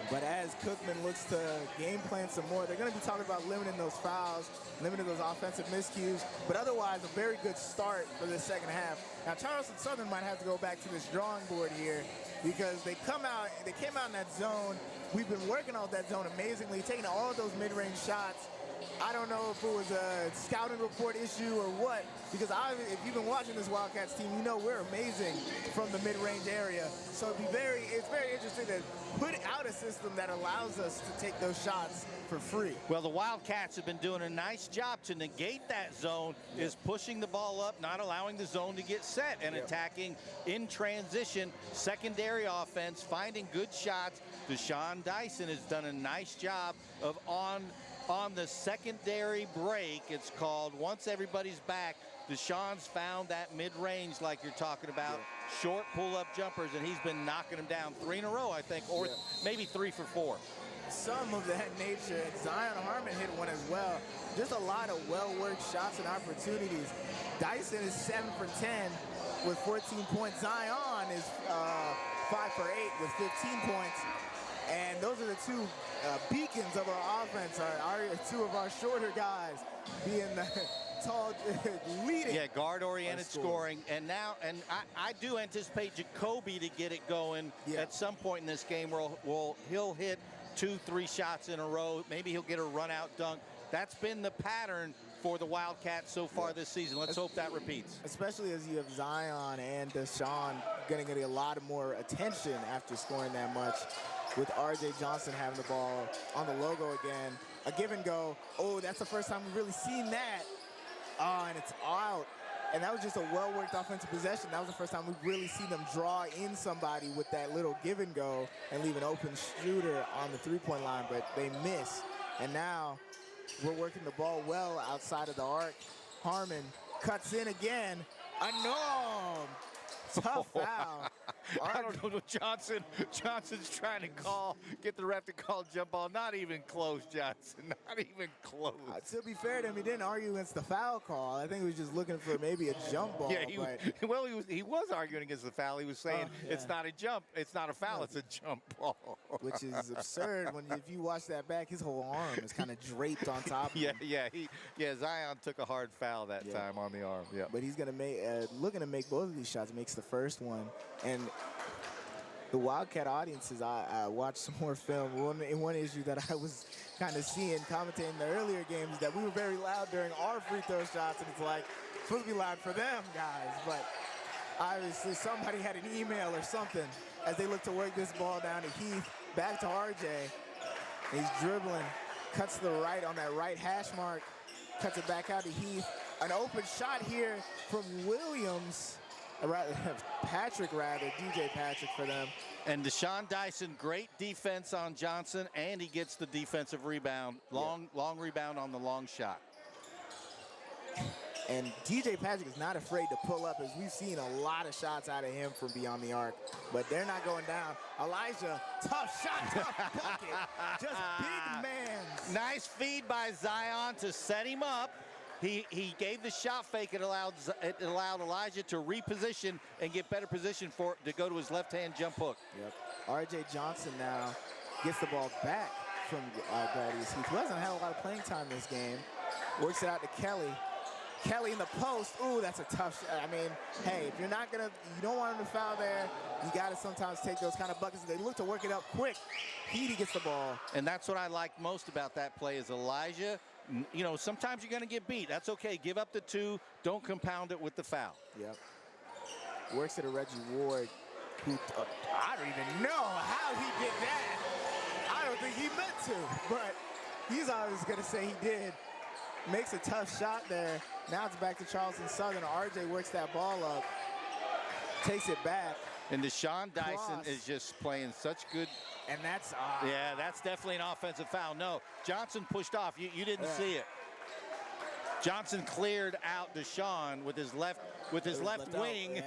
But as Cookman looks to game plan some more, they're going to be talking about limiting those fouls, limiting those offensive miscues, but otherwise a very good start for this second half. Now Charleston Southern might have to go back to this drawing board here because they came out in that zone. We've been working off that zone amazingly, taking all of those mid-range shots, I don't know if it was a scouting report issue or what, because if you've been watching this Wildcats team, you know we're amazing from the mid-range area. So it's very interesting to put out a system that allows us to take those shots for free. Well, the Wildcats have been doing a nice job to negate that zone, is pushing the ball up, not allowing the zone to get set, and attacking in transition, secondary offense, finding good shots. Deshaun Dyson has done a nice job of on the secondary break, it's called. Once everybody's back, Deshaun's found that mid-range like you're talking about, short pull-up jumpers, and he's been knocking them down 3 in a row, I think, or maybe 3 for 4. Some of that nature. Zion Harmon hit one as well. Just a lot of well-worked shots and opportunities. Dyson is 7 for 10 with 14 points. Zion is 5 for 8 with 15 points. And those are the two beacons of our offense, our two of our shorter guys being the tall, leading. Yeah, guard-oriented scoring. And now, I do anticipate Jacoby to get it going at some point in this game where he'll hit 2-3 shots in a row. Maybe he'll get a run-out dunk. That's been the pattern for the Wildcats so far this season. Let's hope that repeats. Especially as you have Zion and Deshaun going to get a lot more attention after scoring that much, with R.J. Johnson having the ball on the logo again. A give and go. Oh, that's the first time we've really seen that. And it's out. And that was just a well-worked offensive possession. That was the first time we've really seen them draw in somebody with that little give and go and leave an open shooter on the three-point line, but they miss. And now we're working the ball well outside of the arc. Harmon cuts in again. Tough foul. I don't know what Johnson's trying to get the ref to call jump ball. Not even close, Johnson. Not even close. To be fair to him, he didn't argue against the foul call. I think he was just looking for maybe a jump ball. Yeah, he was arguing against the foul. He was saying it's not a jump, it's not a foul, it's a jump ball. Which is absurd if you watch that back, his whole arm is kind of draped on top of him. Zion took a hard foul that time on the arm. Yeah. But he's gonna make looking to make both of these shots. Makes the first one. And the Wildcat audiences, I watched some more film. One issue that I was kind of seeing commentating the earlier games, that we were very loud during our free throw shots, and it's like, it's supposed to be loud for them, guys. But obviously somebody had an email or something as they look to work this ball down to Heath, back to RJ. He's dribbling, cuts to the right on that right hash mark, cuts it back out to Heath. An open shot here from Williams. DJ Patrick for them. And Deshaun Dyson, great defense on Johnson, and he gets the defensive rebound. Long rebound on the long shot. And DJ Patrick is not afraid to pull up, as we've seen a lot of shots out of him from beyond the arc, but they're not going down. Elijah, tough shot, tough bucket. Just big man. Nice feed by Zion to set him up. He gave the shot fake. It allowed Elijah to reposition and get better position to go to his left-hand jump hook. Yep. R.J. Johnson now gets the ball back from Gladius Heath, who hasn't had a lot of playing time this game. Works it out to Kelly. Kelly in the post. Ooh, that's a tough shot. I mean, hey, if you don't want him to foul there, you got to sometimes take those kind of buckets. They look to work it up quick. Heaty gets the ball. And that's what I like most about that play is Elijah. You know, sometimes you're going to get beat. That's okay. Give up the 2. Don't compound it with the foul. Yep. Works it to Reggie Ward, who I don't even know how he did that. I don't think he meant to, but he's always going to say he did. Makes a tough shot there. Now it's back to Charleston Southern. RJ works that ball up, takes it back. And Deshaun Dyson is just playing such good. And that's yeah, that's definitely an offensive foul. No, Johnson pushed off. You didn't see it. Johnson cleared out Deshaun with his left wing.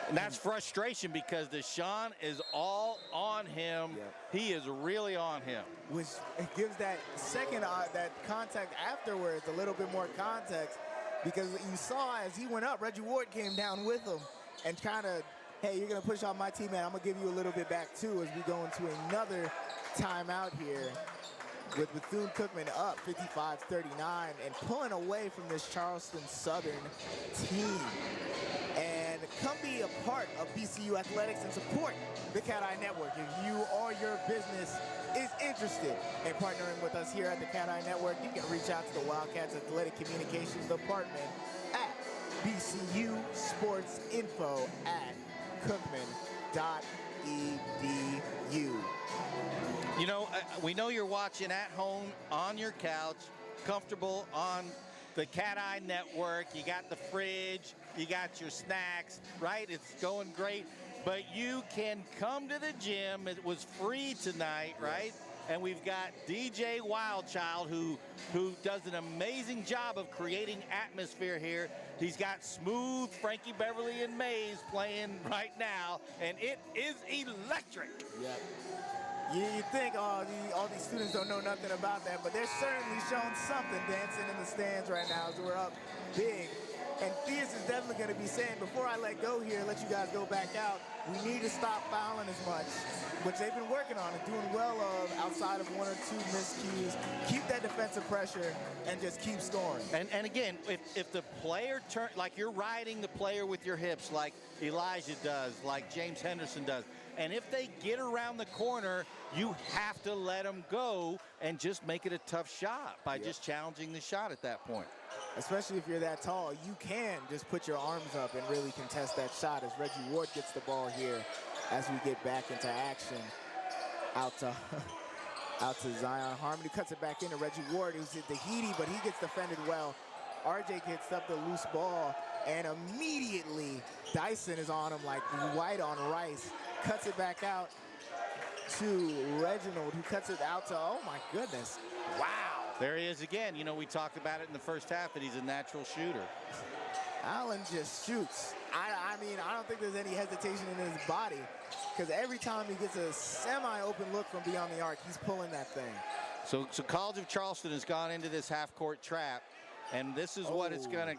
And that's frustration because Deshaun is all on him. Yep. He is really on him. Which gives that second that contact afterwards a little bit more context, because you saw as he went up, Reggie Ward came down with him and kind of, hey, you're going to push off my team, man. I'm going to give you a little bit back, too, as we go into another timeout here with Bethune-Cookman up 55-39 and pulling away from this Charleston Southern team. And come be a part of BCU athletics and support the CatEye Network. If you or your business is interested in partnering with us here at the CatEye Network, you can reach out to the Wildcats Athletic Communications Department at bcusportsinfo@cookman.edu. You know, we know you're watching at home on your couch, comfortable on the CatEye Network. You got the fridge, you got your snacks, right? It's going great. But you can come to the gym. It was free tonight, right? And we've got DJ Wildchild, who does an amazing job of creating atmosphere here. He's got Smooth, Frankie Beverly, and Mays playing right now, and it is electric. Yep. You think all these students don't know nothing about that, but they're certainly showing something dancing in the stands right now as we're up big. And Theus is definitely going to be saying, before I let go here, let you guys go back out, we need to stop fouling as much, which they've been working on and doing well of outside of one or two miscues. Keep that defensive pressure and just keep scoring. And again, if the player like you're riding the player with your hips like Elijah does, like James Henderson does, and if they get around the corner, you have to let them go and just make it a tough shot by just challenging the shot at that point. Especially if you're that tall, you can just put your arms up and really contest that shot as Reggie Ward gets the ball here as we get back into action. Out to Zion Harmon, cuts it back into Reggie Ward, who's at the Tahiti, but he gets defended well. RJ gets up the loose ball, and immediately Dyson is on him like white on rice. Cuts it back out to Reginald, who cuts it out to, oh my goodness, wow. There he is again. You know, we talked about it in the first half that he's a natural shooter. Allen just shoots. I mean, I don't think there's any hesitation in his body, because every time he gets a semi-open look from beyond the arc, he's pulling that thing. So College of Charleston has gone into this half-court trap, and this is what it's gonna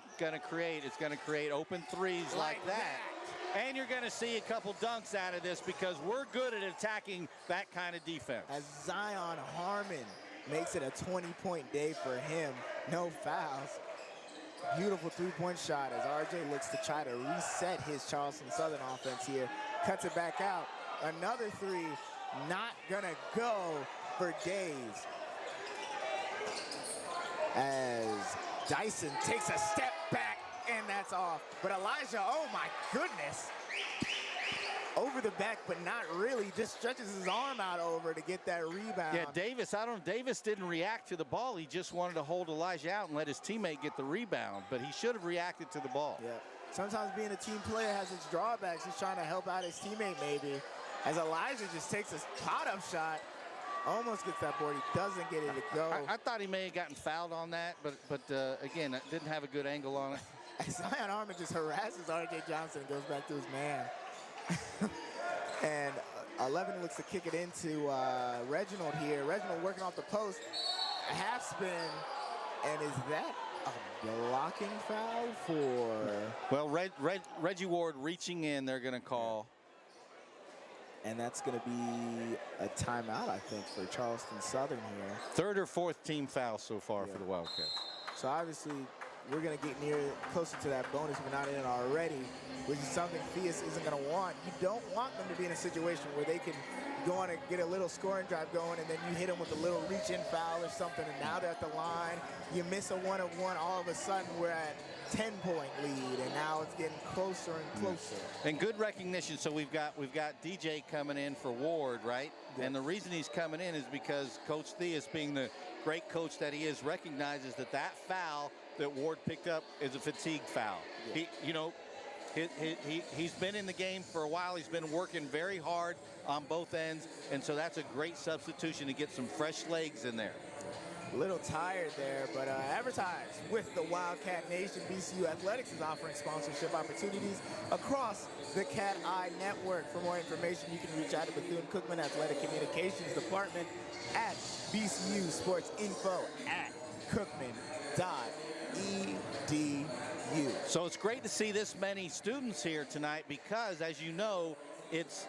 create. It's gonna create open threes like that. And you're going to see a couple dunks out of this because we're good at attacking that kind of defense. As Zion Harmon makes it a 20-point day for him. No fouls. Beautiful three-point shot as RJ looks to try to reset his Charleston Southern offense here. Cuts it back out. Another three. Not going to go for days. As Dyson takes a step back, and that's off. But Elijah, oh my goodness. Over the back, but not really. Just stretches his arm out over to get that rebound. Yeah, Davis didn't react to the ball. He just wanted to hold Elijah out and let his teammate get the rebound, but he should have reacted to the ball. Yeah. Sometimes being a team player has its drawbacks. He's trying to help out his teammate maybe. As Elijah just takes a pot-up shot. Almost gets that board. He doesn't get it to go. I thought he may have gotten fouled on that, but again, didn't have a good angle on it. Zion Harmon just harasses R.J. Johnson and goes back to his man. And 11 looks to kick it into Reginald here. Reginald working off the post. A half spin. And is that a blocking foul for? Well, Reggie Ward reaching in, they're going to call. And that's going to be a timeout, I think, for Charleston Southern here. Third or fourth team foul so far for the Wildcats. So obviously, we're going to get closer to that bonus if we're not in it already, which is something Theus isn't going to want. You don't want them to be in a situation where they can go on and get a little scoring drive going, and then you hit them with a little reach-in foul or something, and now they're at the line. You miss a one-of-one, all of a sudden we're at 10-point lead, and now it's getting closer and closer. And good recognition. So we've got DJ coming in for Ward, right? Yeah. And the reason he's coming in is because Coach Theus, being the great coach that he is, recognizes that foul that Ward picked up is a fatigue foul. Yeah. He's been in the game for a while. He's been working very hard on both ends, and so that's a great substitution to get some fresh legs in there. A little tired there, but advertise with the Wildcat Nation. BCU Athletics is offering sponsorship opportunities across the CatEye Network. For more information, you can reach out to Bethune-Cookman Athletic Communications Department at bcusportsinfo@cookman.edu. So it's great to see this many students here tonight because, as you know, it's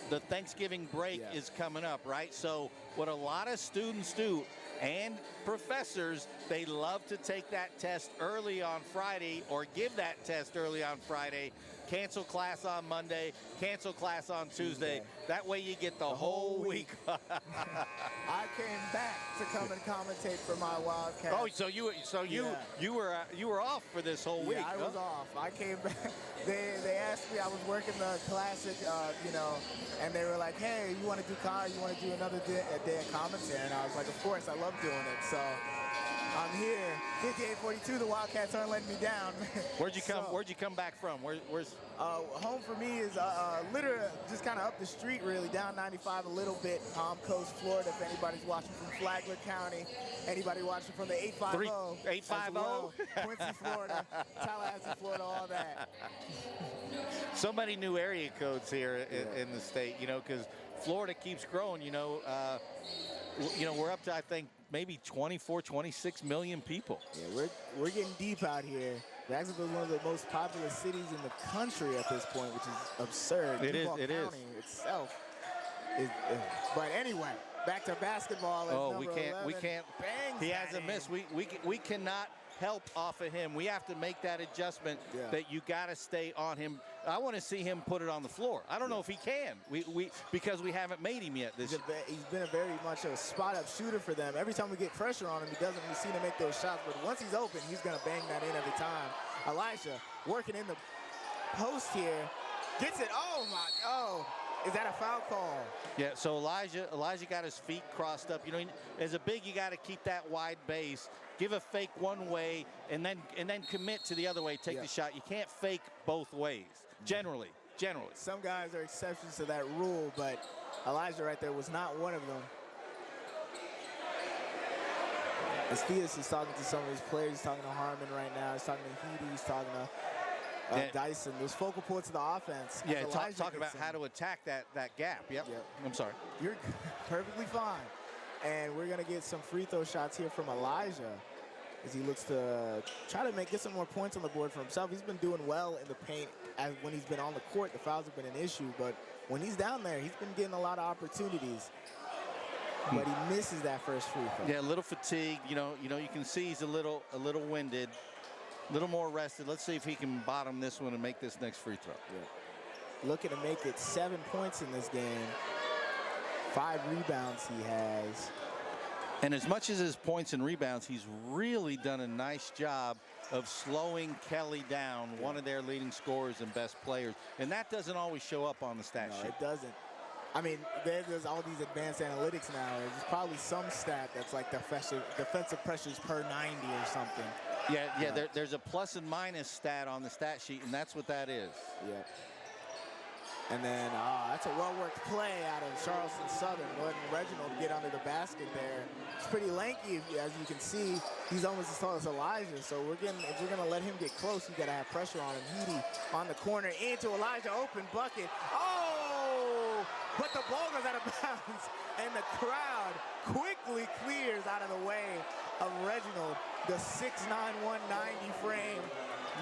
the Thanksgiving break is coming up, right? So what a lot of students do, and professors, they love to take that test early on Friday or give that test early on Friday cancel class on Monday, cancel class on Tuesday. That way you get the whole week. I came back to come and commentate for my Wildcats. Oh, so you were off for this whole week? Yeah, I was off. I came back. They asked me. I was working the classic, and they were like, "Hey, you want to do another day of commentary?" And I was like, "Of course, I love doing it." So I'm here. 58-42. The Wildcats aren't letting me down. Where'd you come back from? Where's home for me is literally just kind of up the street, really, down 95 a little bit, Palm Coast, Florida. If anybody's watching from Flagler County, anybody watching from the 850, 850, well, Quincy, Florida, Tallahassee, Florida, all that. So many new area codes here in the state, because Florida keeps growing. We're up to, I think, maybe 24, 26 million people. Yeah, we're getting deep out here. Jacksonville is one of the most populous cities in the country at this point, which is absurd. It Duval is. County itself is. But anyway, back to basketball. Oh, we can't. He has a miss. In. We cannot help off of him. We have to make that adjustment that you got to stay on him. I want to see him put it on the floor. I don't know if he can. Because we haven't made him yet. He's been very much a spot-up shooter for them. Every time we get pressure on him, he doesn't seem to make those shots. But once he's open, he's going to bang that in every time. Elijah working in the post here. Gets it. Oh, is that a foul call? Yeah, so Elijah got his feet crossed up. As a big, you got to keep that wide base. Give a fake one way and then commit to the other way. Take the shot. You can't fake both ways. Generally. Some guys are exceptions to that rule, but Elijah right there was not one of them. Estias is talking to some of his players. He's talking to Harmon right now. He's talking to Heedy. He's talking to Dyson. Those focal points of the offense. Yeah, talk about how to attack that gap. Yep. I'm sorry. You're perfectly fine. And we're going to get some free throw shots here from Elijah as he looks to try to get some more points on the board for himself. He's been doing well in the paint when he's been on the court. The fouls have been an issue, but when he's down there, he's been getting a lot of opportunities. But he misses that first free throw. Yeah, a little fatigued. You can see he's a little winded, a little more rested. Let's see if he can bottom this one and make this next free throw. Yeah. Looking to make it 7 points in this game. 5 rebounds he has. And as much as his points and rebounds, he's really done a nice job of slowing Kelly down, one of their leading scorers and best players. And that doesn't always show up on the stat sheet. No, it doesn't. I mean, there's all these advanced analytics now. There's probably some stat that's like defensive pressures per 90 or something. Yeah. There's a plus and minus stat on the stat sheet, and that's what that is. Yeah. And then that's a well-worked play out of Charleston Southern. Letting Reginald get under the basket there. It's pretty lanky, as you can see. He's almost as tall as Elijah. So if we're gonna let him get close, you gotta have pressure on him. Heedy on the corner into Elijah, open bucket. Oh! But the ball goes out of bounds, and the crowd quickly clears out of the way of Reginald. The 6'9", 190 frame.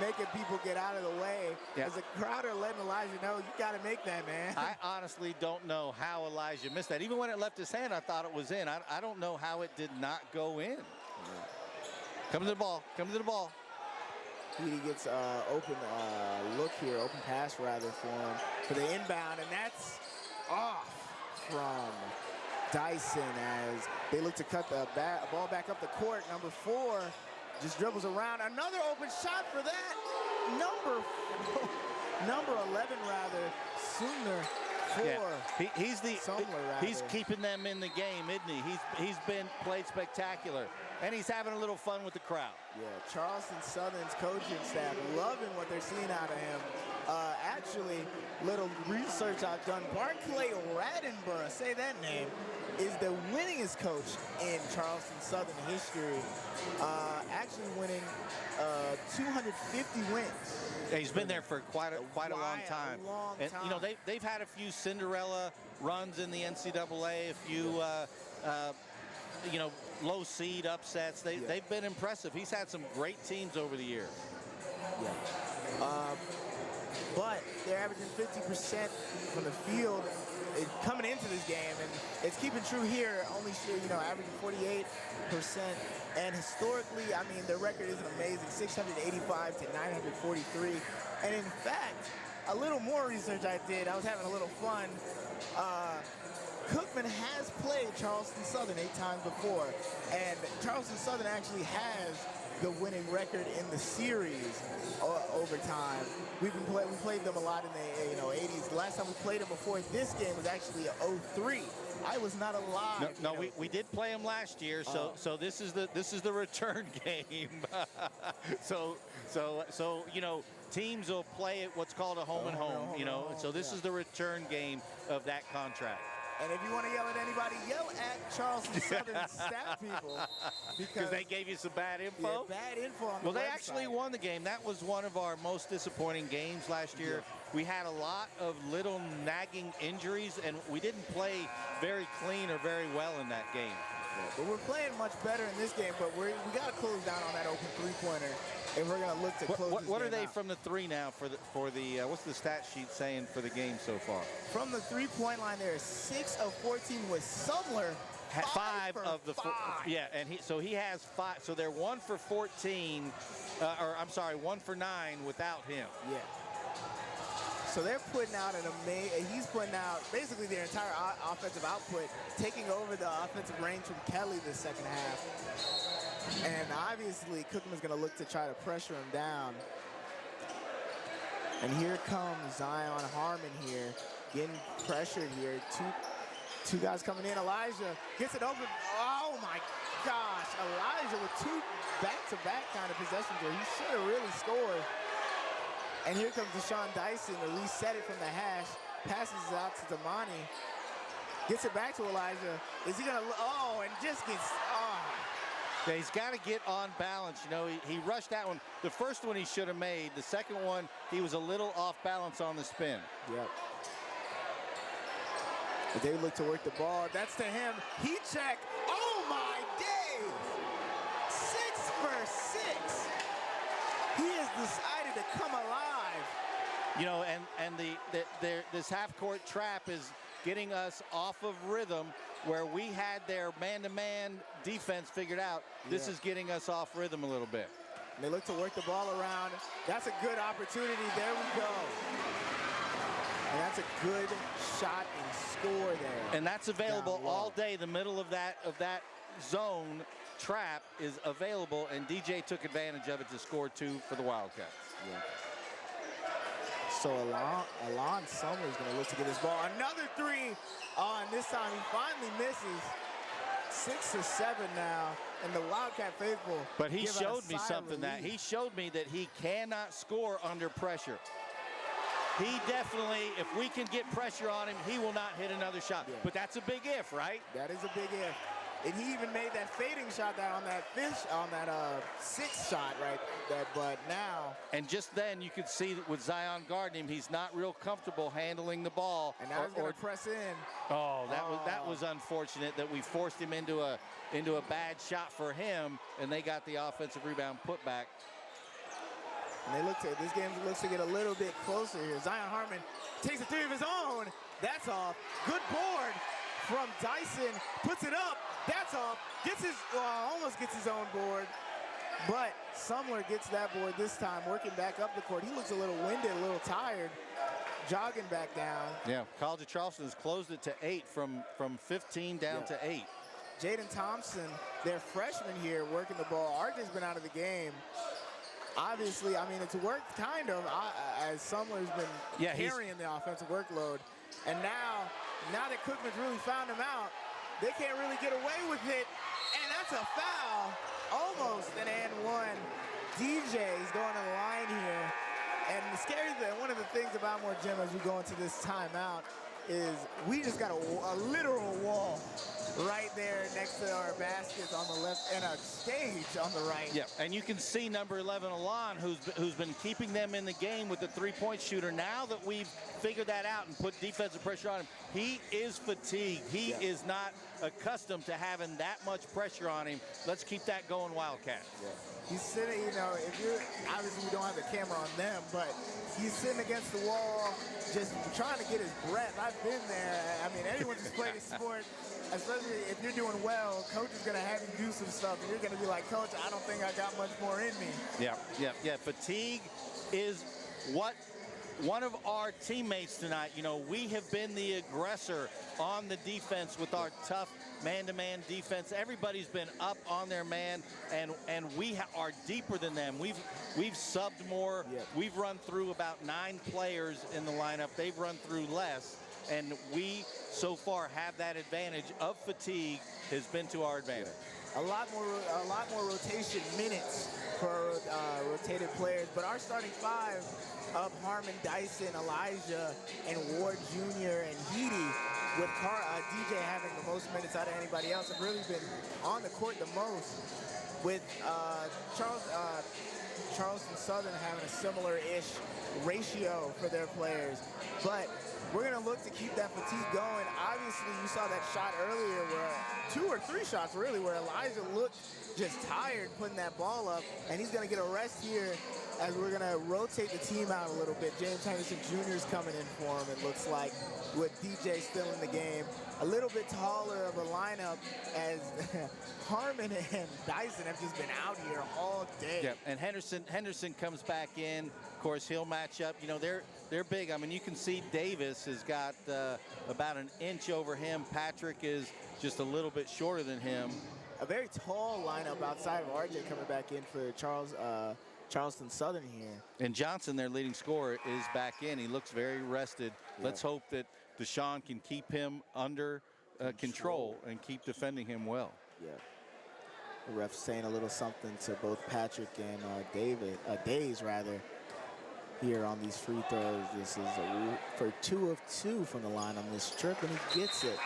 Making people get out of the way. As a crowd are letting Elijah know, you got to make that, man. I honestly don't know how Elijah missed that. Even when it left his hand, I thought it was in. I don't know how it did not go in. Come to the ball. He gets open pass rather for the inbound, and that's off from Dyson as they look to cut the ball back up the court. Number 4 just dribbles around. Another open shot for that. Number 11 rather, Sumner. He's keeping them in the game, isn't he? He's been played spectacular, and he's having a little fun with the crowd. Yeah, Charleston Southern's coaching staff loving what they're seeing out of him. Actually, little research I've done. Barclay Radenborough, say that name, is the winningest coach in Charleston Southern history. Actually winning 250 wins. Yeah, he's been there for quite a long time. And they've had a few Cinderella runs in the NCAA, a few low seed upsets. They've been impressive. He's had some great teams over the years. But they're averaging 50% from the field coming into this game, and it's keeping true here. Only averaging 48%. And historically, I mean, their record isn't amazing. 685 to 943. And in fact, a little more research I did. I was having a little fun. Cookman has played Charleston Southern 8 times before, and Charleston Southern actually has the winning record in the series over time. We played them a lot in the 80s. The last time we played them before this game was actually a 03. I was not alive. No, we did play them last year, so this is the return game. so teams will play it what's called a home and home, so this is the return game of that contract. And if you want to yell at anybody, yell at Charleston Southern staff people. Because they gave you some bad info? Yeah, bad info on the Well, they website. actually won the game. That was one of our most disappointing games last year. Yeah. We had a lot of little nagging injuries, and we didn't play very clean or very well in that game. Yeah, but we're playing much better in this game, but we got to close down on that open three-pointer, and we're going to look to close this What are game they out. From the three now for the what's the stat sheet saying for the game so far? From the three-point line, they're 6 of 14 with Sumler. 5 of the 5. Yeah, and he has 5. So they're 1 for 14, or I'm sorry, 1 for 9 without him. Yeah. So they're putting out he's putting out basically their entire offensive output, taking over the offensive range from Kelly the second half. And obviously, Cookman's going to look to try to pressure him down. And here comes Zion Harmon here, getting pressured here. Two guys coming in. Elijah gets it open. Oh my gosh, Elijah with 2 back-to-back kind of possessions here. He should have really scored. And here comes Deshaun Dyson to reset it from the hash. Passes it out to Damani. Gets it back to Elijah. Is he gonna, and just gets, Yeah, he's got to get on balance. He rushed that one. The first one he should have made. The second one, he was a little off balance on the spin. Yep. But they look to work the ball. That's to him. Heat check. Oh my days! 6 for 6. He has decided to come alive. And this half-court trap is getting us off of rhythm where we had their man-to-man defense figured out. This is getting us off rhythm a little bit. And they look to work the ball around. That's a good opportunity. There we go. And that's a good shot and score there. And that's available all day. The middle of that zone trap is available, and DJ took advantage of it to score 2 for the Wildcats. Yeah. So Alon Sumler is going to look to get his ball. Another 3 on this time. He finally misses. 6 to 7 now, and the Wildcat faithful. But he showed me something he showed me that he cannot score under pressure. He definitely, if we can get pressure on him, he will not hit another shot. Yeah. But that's a big if, right? That is a big if. And he even made that fading shot on that 6th shot, right? But now. And just then you could see that with Zion guarding him, he's not real comfortable handling the ball. And now he's going to press in. Oh, that was unfortunate that we forced him into a bad shot for him, and they got the offensive rebound put back. And this game looks to get a little bit closer here. Zion Harmon takes a 3 of his own. That's off. Good board from Dyson. Puts it up. That's off. Almost gets his own board. But Sumler gets that board this time, working back up the court. He looks a little winded, a little tired, jogging back down. Yeah, College of Charleston has closed it to 8 from 15 down to 8. Jaden Thompson, their freshman here, working the ball. RJ's been out of the game. Obviously, it's worked kind of as Sumler's been carrying the offensive workload. And now that Cookman's really found him out, they can't really get away with it. And that's a foul. Almost an and 1. DJ's going to the line here. And the scary thing, one of the things about Moore Gym as we go into this timeout is we just got a literal wall right there next to our baskets on the left and a stage on the right. Yeah, and you can see number 11, Alon, who's been keeping them in the game with the 3-point shooter. Now that we've figured that out and put defensive pressure on him, he is fatigued. He is not accustomed to having that much pressure on him. Let's keep that going, Wildcats. Yeah. He's sitting, obviously we don't have the camera on them, but he's sitting against the wall, just trying to get his breath. I've been there. Anyone who's played a sport, especially if you're doing well, coach is going to have you do some stuff, and you're going to be like, Coach, I don't think I got much more in me. Yeah. Fatigue is what one of our teammates tonight, you know, we have been the aggressor on the defense with our tough man-to-man defense. Everybody's been up on their man, and we are deeper than them. We've subbed more. Yep. We've run through about 9 players in the lineup. They've run through less, and we so far have that advantage of fatigue has been to our advantage. A lot more rotation minutes for rotated players, but our starting 5 of Harmon, Dyson, Elijah, and Ward Jr. and Heedy, with DJ having the most minutes out of anybody else, have really been on the court the most, with Charleston Southern having a similar-ish ratio for their players. But we're going to look to keep that fatigue going. Obviously, you saw that shot earlier where 2 or 3 shots really where Elijah looked just tired putting that ball up, and he's going to get a rest here as we're going to rotate the team out a little bit. James Henderson Jr. is coming in for him, it looks like, with DJ still in the game. A little bit taller of a lineup as Harmon and Dyson have just been out here all day. Yeah, and Henderson comes back in. Of course, he'll match up. You know, they're big. I mean, you can see Davis has got about an inch over him. Patrick is just a little bit shorter than him. A very tall lineup outside of RJ coming back in for Charleston Southern here. And Johnson, their leading scorer, is back in. He looks very rested. Yeah. Let's hope that Deshaun can keep him under control and keep defending him well. Yeah. The ref saying a little something to both Patrick and Days rather, here on these free throws. This is for 2 of 2 from the line on this trip, and he gets it.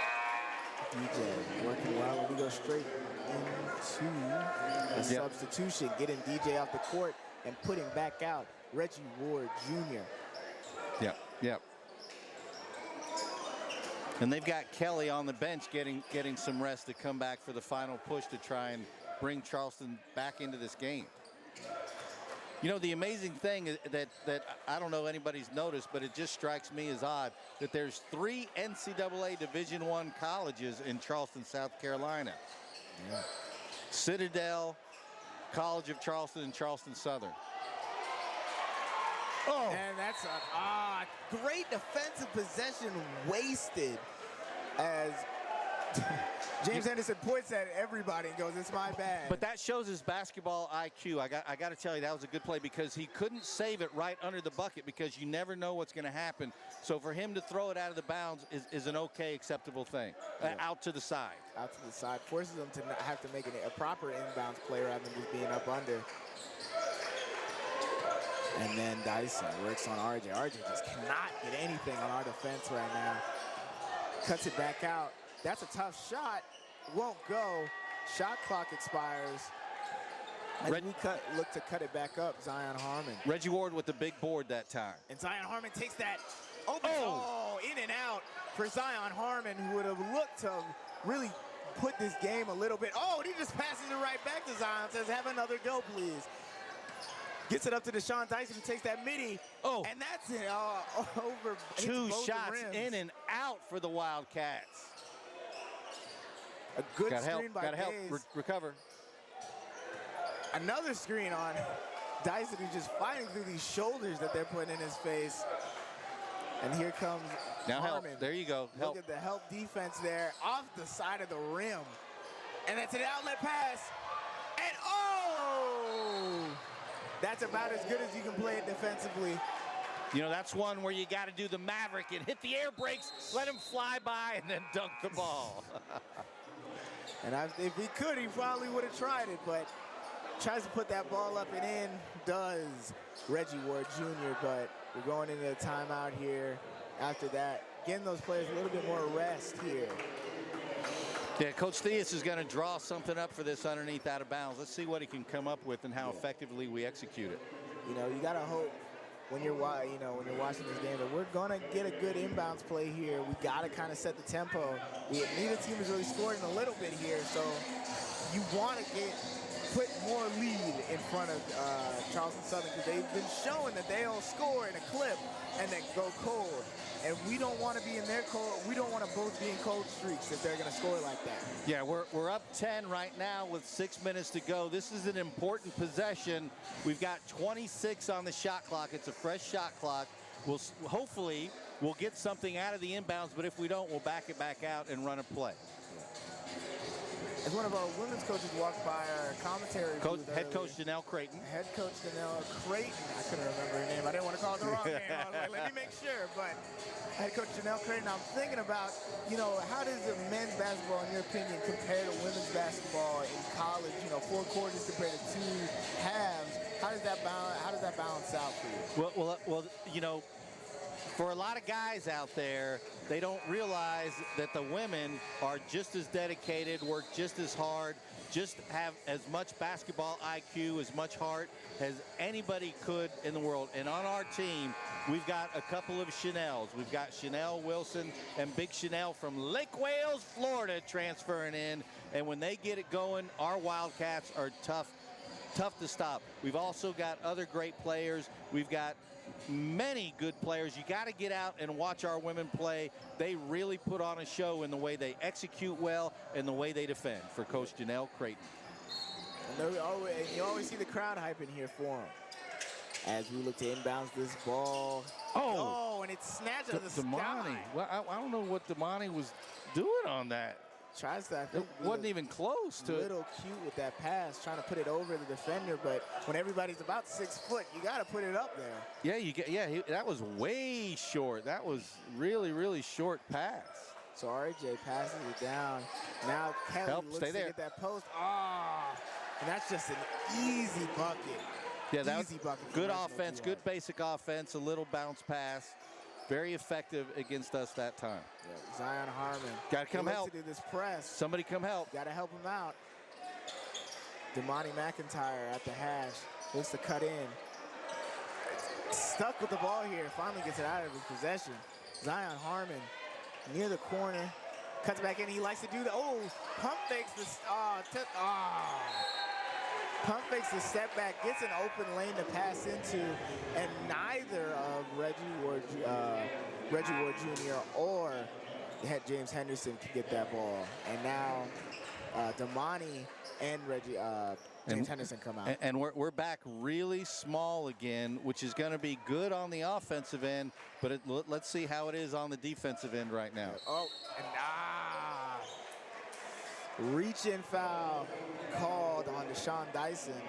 DJ working well, and we go straight into a substitution, getting DJ off the court and putting back out Reggie Ward Jr. Yep. And they've got Kelly on the bench getting some rest to come back for the final push to try and bring Charleston back into this game. You know, the amazing thing is that I don't know anybody's noticed, but it just strikes me as odd that there's 3 NCAA Division I colleges in Charleston, South Carolina. Yeah. Citadel, College of Charleston, and Charleston Southern. Oh. And that's a great defensive possession wasted as James Henderson points at everybody and goes, "It's my bad." But that shows his basketball IQ. I got to tell you, that was a good play because he couldn't save it right under the bucket because you never know what's going to happen. So for him to throw it out of the bounds is an okay, acceptable thing. Yeah. Out to the side. Out to the side. Forces him to not have to make a proper inbounds play rather than just being up under. And then Dyson works on RJ. RJ just cannot get anything on our defense right now. Cuts it back out. That's a tough shot. Won't go. Shot clock expires. As we look to cut it back up, Zion Harmon. Reggie Ward with the big board that time. And Zion Harmon takes that. In and out for Zion Harmon, who would have looked to really put this game a little bit. Oh, and he just passes it right back to Zion. Says, "Have another go, please." Gets it up to Deshaun Dyson, who takes that midi. Oh. And that's it. Over. 2 shots in and out for the Wildcats. A good screen by Gotta help. Recover. Another screen on Dyson, who's just fighting through these shoulders that they're putting in his face. And here comes Harmon. Help. There you go. Look at the help defense there off the side of the rim. And that's an outlet pass. And that's about as good as you can play it defensively. You know, that's one where you got to do the Maverick and hit the air brakes, let him fly by, and then dunk the ball. And if he could, he probably would have tried it, but tries to put that ball up and in, does Reggie Ward Jr., but we're going into a timeout here after that. Getting those players a little bit more rest here. Yeah, Coach Theus is going to draw something up for this underneath out of bounds. Let's see what he can come up with and how effectively we execute it. You know, you got to hope when you're watching this game that we're going to get a good inbounds play here. We got to kind of set the tempo. Neither team is really scoring a little bit here, so you want to put more lead in front of Charleston Southern because they've been showing that they'll score in a clip and then go cold. And we don't want to be in their cold. We don't want to both be in cold streaks if they're going to score like that. Yeah, we're up 10 right now with 6 minutes to go. This is an important possession. We've got 26 on the shot clock. It's a fresh shot clock. hopefully we'll get something out of the inbounds, but if we don't, we'll back it back out and run a play. As one of our women's coaches walked by our commentary booth Head coach earlier, Janelle Creighton. Head coach Janelle Creighton. I couldn't remember her name. I didn't want to call it the wrong name. I was like, let me make sure. But head coach Janelle Creighton, I'm thinking about, how does the men's basketball, in your opinion, compare to women's basketball in college? 4 quarters compared to 2 halves. How does that balance out for you? Well, for a lot of guys out there, they don't realize that the women are just as dedicated, work just as hard, just have as much basketball IQ, as much heart as anybody could in the world. And on our team, we've got a couple of Chanels. We've got Chanel Wilson and Big Chanel from Lake Wales, Florida, transferring in. And when they get it going, our Wildcats are tough to stop. We've also got other great players. We've got many good players. You got to get out and watch our women play. They really put on a show in the way they execute well and the way they defend for Coach Janelle Creighton. And you always see the crowd hyping here for them. As we look to inbounds this ball. Oh, and it's snatched out of the sky. Well, I don't know what Damani was doing on that. Tries to, it wasn't even close to it. Little cute with that pass, trying to put it over the defender, but when everybody's about 6 foot, you got to put it up there. Yeah, that was way short. That was really, really short pass. So RJ passes it down. Now Kelly looks to get that post. And that's just an easy bucket. Yeah, that was good offense, good basic offense, a little bounce pass. Very effective against us that time. Yeah, Zion Harmon. Got to come help. To do this press. Somebody come help. Got to help him out. Damani McIntyre at the hash. Looks to cut in. Stuck with the ball here. Finally gets it out of his possession. Zion Harmon near the corner. Cuts back in. He likes to do the, pump fakes this. Pump fakes the step back, gets an open lane to pass into, and neither of Reggie Ward Jr. or James Henderson can get that ball. And now Damani and James Henderson come out. And we're back really small again, which is going to be good on the offensive end, but let's see how it is on the defensive end right now. Reach-in foul called on Deshaun Dyson.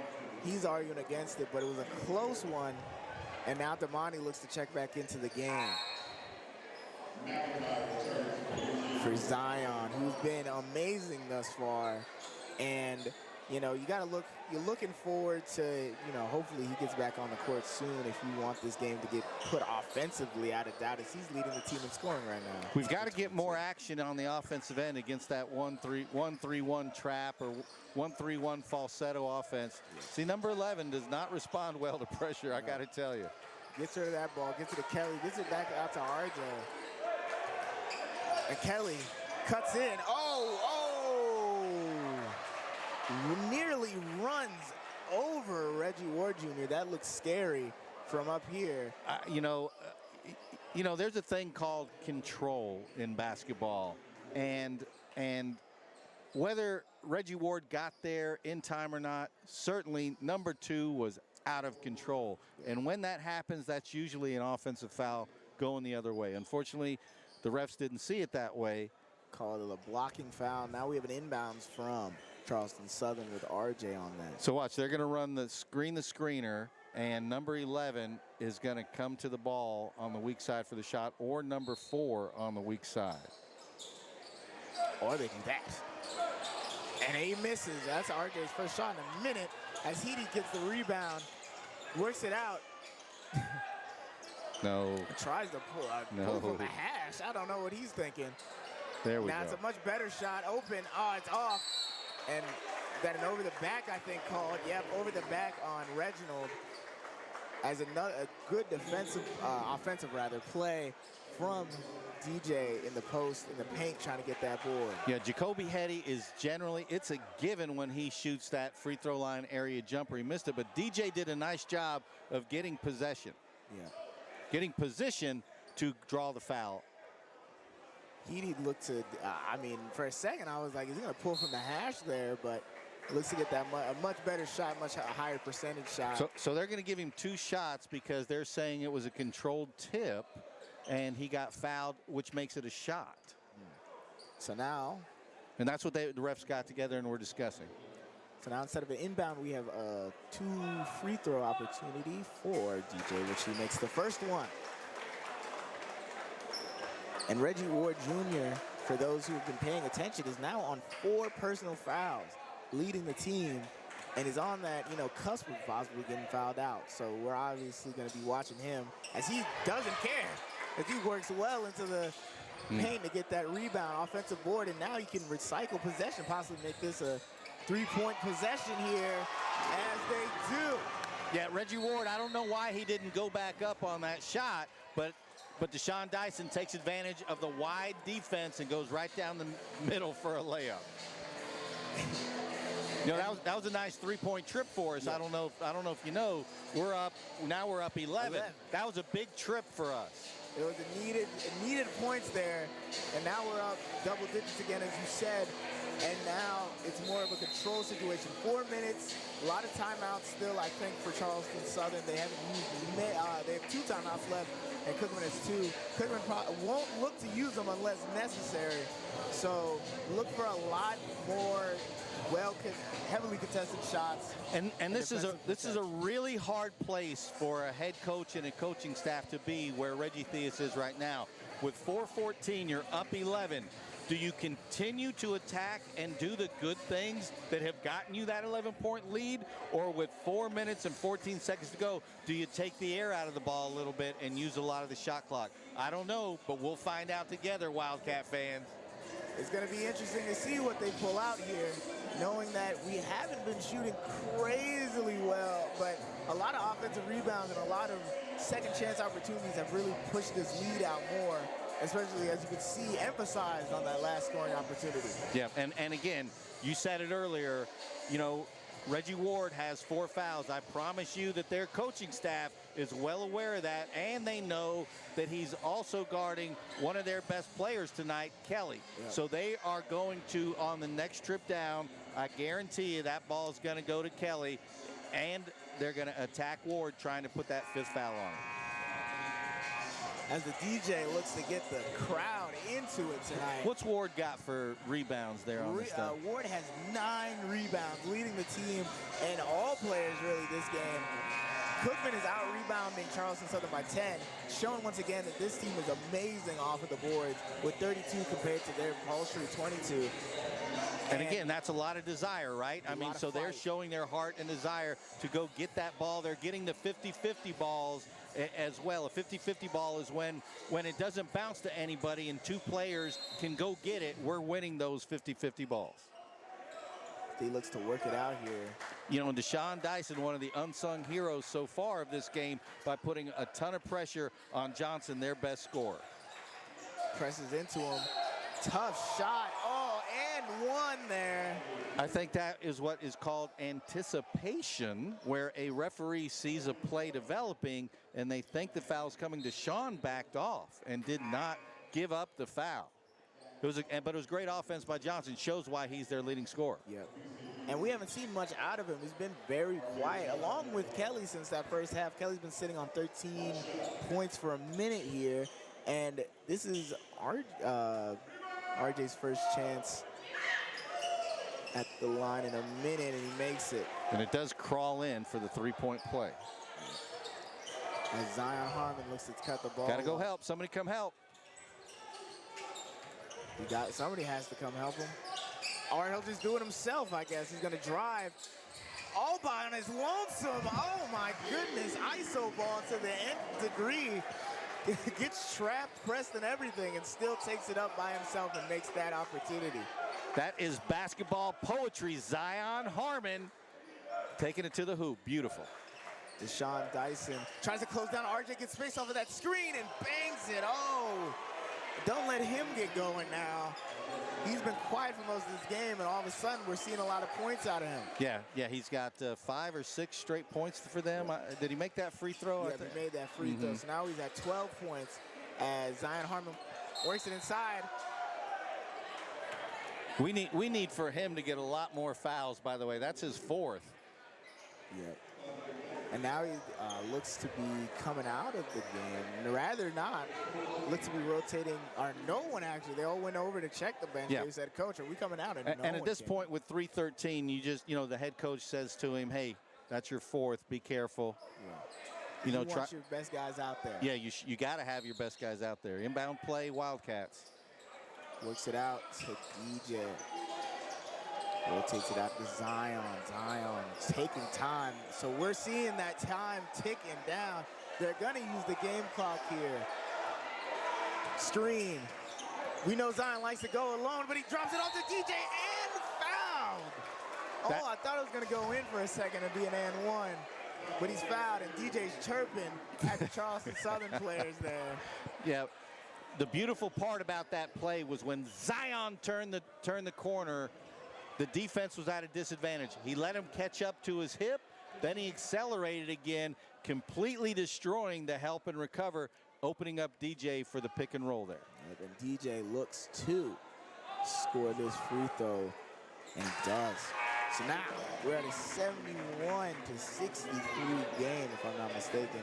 He's arguing against it, but it was a close one. And now Damani looks to check back into the game. For Zion, who's been amazing thus far. And, you're looking forward to, hopefully he gets back on the court soon if you want this game to get put offensively out of doubt, as he's leading the team in scoring right now. We've got to get more action on the offensive end against that 1-3-1 trap or 1-3-1 falsetto offense. See, number 11 does not respond well to pressure, I got to tell you. Gets rid of that ball, gets it to Kelly, gets it back out to RJ. And Kelly cuts in. Nearly runs over Reggie Ward Jr. That looks scary from up here. There's a thing called control in basketball, and whether Reggie Ward got there in time or not, certainly number 2 was out of control. And when that happens, that's usually an offensive foul going the other way. Unfortunately, the refs didn't see it that way. Called it a blocking foul. Now we have an inbounds from Charleston Southern with RJ on that. So watch, they're going to run the screener, and number 11 is going to come to the ball on the weak side for the shot, or number 4 on the weak side. Or they do that. And he misses. That's RJ's first shot in a minute as Heedy gets the rebound, works it out. No. Tries to pull from the hash. I don't know what he's thinking. There we go. Now it's a much better shot. Open. It's off. And that an over the back, I think, called. Yep, over the back on Reginald. As a good offensive play from DJ in the post, in the paint, trying to get that board. Yeah, Jacoby Hetty is generally, it's a given when he shoots that free throw line area jumper. He missed it, but DJ did a nice job of getting possession. Yeah. Getting position to draw the foul. He looked to, for a second I was like, is he going to pull from the hash there? But Looks to get that a much better shot, much higher percentage shot. So they're going to give him 2 shots because they're saying it was a controlled tip, and he got fouled, which makes it a shot. So now, and that's what the refs got together and were discussing. So now instead of an inbound, we have a 2 free throw opportunity for DJ, which he makes the first one. And Reggie Ward Jr., for those who have been paying attention, is now on 4 personal fouls, leading the team, and is on that, cusp of possibly getting fouled out. So we're obviously going to be watching him as he doesn't care, as he works well into the paint to get that rebound, offensive board, and now he can recycle possession, possibly make this a 3-point possession here, as they do. Yeah, Reggie Ward, I don't know why he didn't go back up on that shot, but Deshaun Dyson takes advantage of the wide defense and goes right down the middle for a layup. That was a nice 3-point trip for us. Yeah. I don't know if you know, we're up 11. That was a big trip for us. It was needed points there, and now we're up double digits again, as you said. And now it's more of a control situation. 4 minutes, a lot of timeouts still, I think, for Charleston Southern. They haven't used, they have 2 timeouts left, and Cookman has 2. Cookman won't look to use them unless necessary. So look for a lot more heavily contested shots. And this is a really hard place for a head coach and a coaching staff to be where Reggie Theus is right now. With 4:14, you're up 11. Do you continue to attack and do the good things that have gotten you that 11-point lead? Or with 4 minutes and 14 seconds to go, do you take the air out of the ball a little bit and use a lot of the shot clock? I don't know, but we'll find out together, Wildcat fans. It's going to be interesting to see what they pull out here, knowing that we haven't been shooting crazily well, but a lot of offensive rebounds and a lot of second chance opportunities have really pushed this lead out more, especially, as you can see, emphasized on that last scoring opportunity. Yeah, and again, you said it earlier, Reggie Ward has 4 fouls. I promise you that their coaching staff is well aware of that, and they know that he's also guarding one of their best players tonight, Kelly. Yeah. So they are going to, on the next trip down, I guarantee you that ball is going to go to Kelly, and they're going to attack Ward trying to put that 5th foul on him. As the DJ looks to get the crowd into it tonight. What's Ward got for rebounds there on this stuff? Ward has 9 rebounds, leading the team and all players really this game. Cookman is out rebounding Charleston Southern by 10, showing once again that this team is amazing off of the boards with 32 compared to their paltry 22. And again, that's a lot of desire, right? I mean, so they're showing their heart and desire to go get that ball. They're getting the 50-50 balls as well. A 50-50 ball is when it doesn't bounce to anybody and 2 players can go get it. We're winning those 50-50 balls. He looks to work it out here. And Deshaun Dyson, one of the unsung heroes so far of this game, by putting a ton of pressure on Johnson, their best scorer. Presses into him. Tough shot. Oh, and 1 there. I think that is what is called anticipation, where a referee sees a play developing and they think the foul's coming. Deshaun backed off and did not give up the foul. But it was great offense by Johnson. Shows why he's their leading scorer. Yep. And we haven't seen much out of him. He's been very quiet, along with Kelly since that first half. Kelly's been sitting on 13 points for a minute here. And this is RJ's first chance at the line in a minute, and he makes it. And it does crawl in for the 3-point play. As Zion Harmon looks to cut the ball. Got to go help. Somebody come help. Somebody has to come help him. Or he'll just do it himself, I guess. He's going to drive all by on his lonesome. Oh, my goodness. ISO ball to the nth degree. Gets trapped, pressed, and everything, and still takes it up by himself and makes that opportunity. That is basketball poetry. Zion Harmon taking it to the hoop. Beautiful. Deshaun Dyson tries to close down. RJ gets space off of that screen and bangs it. Oh, don't let him get going now. He's been quiet for most of this game, and all of a sudden we're seeing a lot of points out of him. Yeah, he's got 5 or 6 straight points for them. Did he make that free throw? Yeah, he made that free throw. So now he's at 12 points as Zion Harmon works it inside. We need for him to get a lot more fouls, by the way. That's his 4th. Yeah. And now he looks to be coming out of the game. Rather not. Looks to be rotating, or no one actually. They all went over to check the bench. They said, Coach, are we coming out? And at this point with 3:13, you just, the head coach says to him, hey, that's your 4th. Be careful. Yeah. You want your best guys out there. Yeah, you got to have your best guys out there. Inbound play, Wildcats. Works it out to DJ. Rotates it out to Zion. Zion taking time. So we're seeing that time ticking down. They're going to use the game clock here. Screen. We know Zion likes to go alone, but he drops it off to DJ and fouled. I thought it was going to go in for a second and be an and one. But he's fouled, and DJ's chirping at the Charleston Southern players there. Yeah. The beautiful part about that play was when Zion turned the corner, the defense was at a disadvantage. He let him catch up to his hip, then he accelerated again, completely destroying the help and recover, opening up DJ for the pick and roll there. And DJ looks to score this free throw, and he does. So now we're at a 71-63 game, if I'm not mistaken.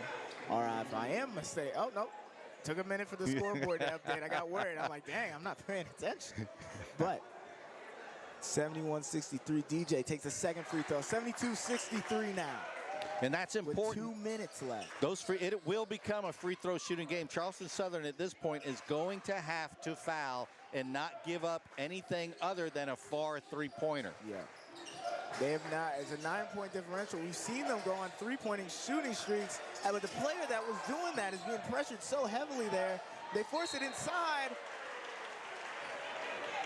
Or if I am mistaken. Oh, no. Took a minute for the scoreboard to update. I got worried. I'm like, dang, I'm not paying attention. But 71-63, DJ takes the second free throw. 72-63 now. And that's important. With 2 minutes left. It will become a free throw shooting game. Charleston Southern at this point is going to have to foul and not give up anything other than a far three-pointer. Yeah. They have not. It's a 9-point differential. We've seen them go on three-pointing shooting streaks, but the player that was doing that is being pressured so heavily there. They force it inside.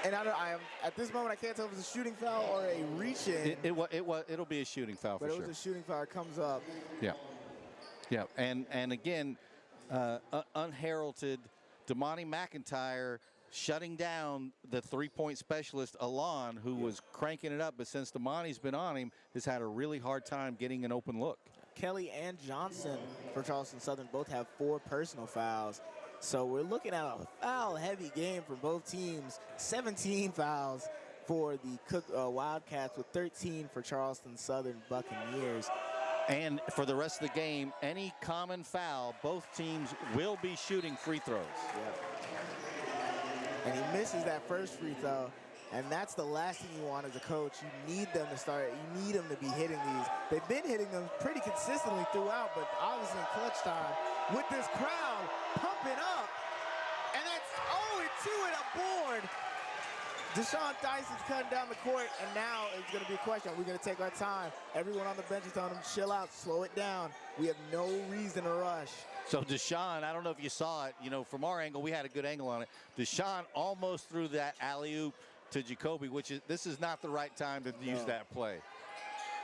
And at this moment, I can't tell if it's a shooting foul or a reach-in. It'll be a shooting foul for sure. But it was a shooting foul. It comes up. Yeah. Yeah. And again, unheralded, Damani McIntyre shutting down the three-point specialist, Alon, who was cranking it up. But since Damani's been on him, has had a really hard time getting an open look. Kelly and Johnson for Charleston Southern both have 4 personal fouls. So we're looking at a foul-heavy game for both teams. 17 fouls for the Wildcats with 13 for Charleston Southern Buccaneers. And for the rest of the game, any common foul, both teams will be shooting free throws. Yep. And he misses that first free throw. And that's the last thing you want as a coach. You need them to start. You need them to be hitting these. They've been hitting them pretty consistently throughout, but obviously in clutch time with this crowd pumping up. And that's 0-2 and a board. Deshaun Dyson's cutting down the court, and now it's going to be a question. Are we going to take our time? Everyone on the bench is telling him, chill out, slow it down. We have no reason to rush. So Deshaun, I don't know if you saw it, from our angle, we had a good angle on it. Deshaun almost threw that alley-oop to Jacoby, this is not the right time to use that play.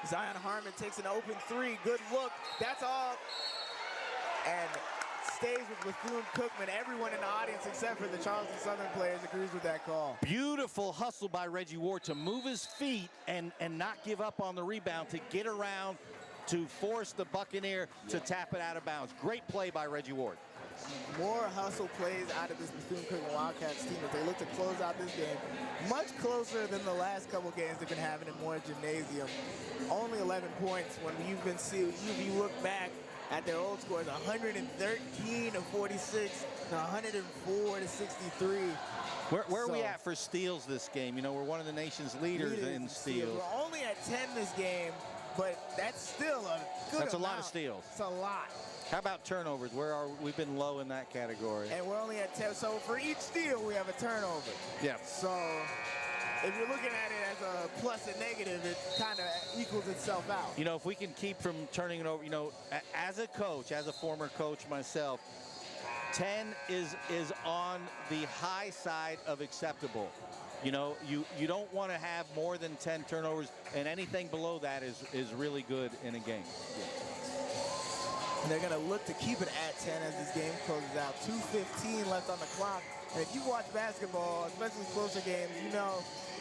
Zion Harmon takes an open 3. Good look. That's all. And stays with Bethune-Cookman. Everyone in the audience except for the Charleston Southern players agrees with that call. Beautiful hustle by Reggie Ward to move his feet and not give up on the rebound, to get around, to force the Buccaneer to tap it out of bounds. Great play by Reggie Ward. More hustle plays out of this Bethune-Cookman Wildcats team as they look to close out this game. Much closer than the last couple games they've been having in Moore Gymnasium. Only 11 points when you've been seeing, if you look back at their old scores, 113 to 46, 104 to 63. Where are we at for steals this game? We're one of the nation's leaders in steals. We're only at 10 this game, but that's still a good That's amount. A lot of steals. It's a lot. How about turnovers? Where are we've been low in that category? And we're only at 10. So for each steal, we have a turnover. Yeah. So if you're looking at it as a plus and negative, it kind of equals itself out. If we can keep from turning it over, as a coach, as a former coach myself, 10 is on the high side of acceptable. You don't want to have more than 10 turnovers, and anything below that is really good in a game. Yeah. And they're going to look to keep it at 10 as this game closes out. 2:15 left on the clock. And if you watch basketball, especially closer games,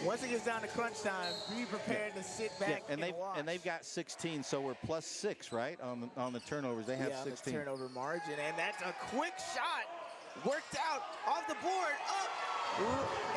once it gets down to crunch time, be prepared to sit back and watch. And they've got 16, so we're +6, right, on the turnovers. They have 16. The turnover margin, and that's a quick shot. Worked out off the board, up, Ooh,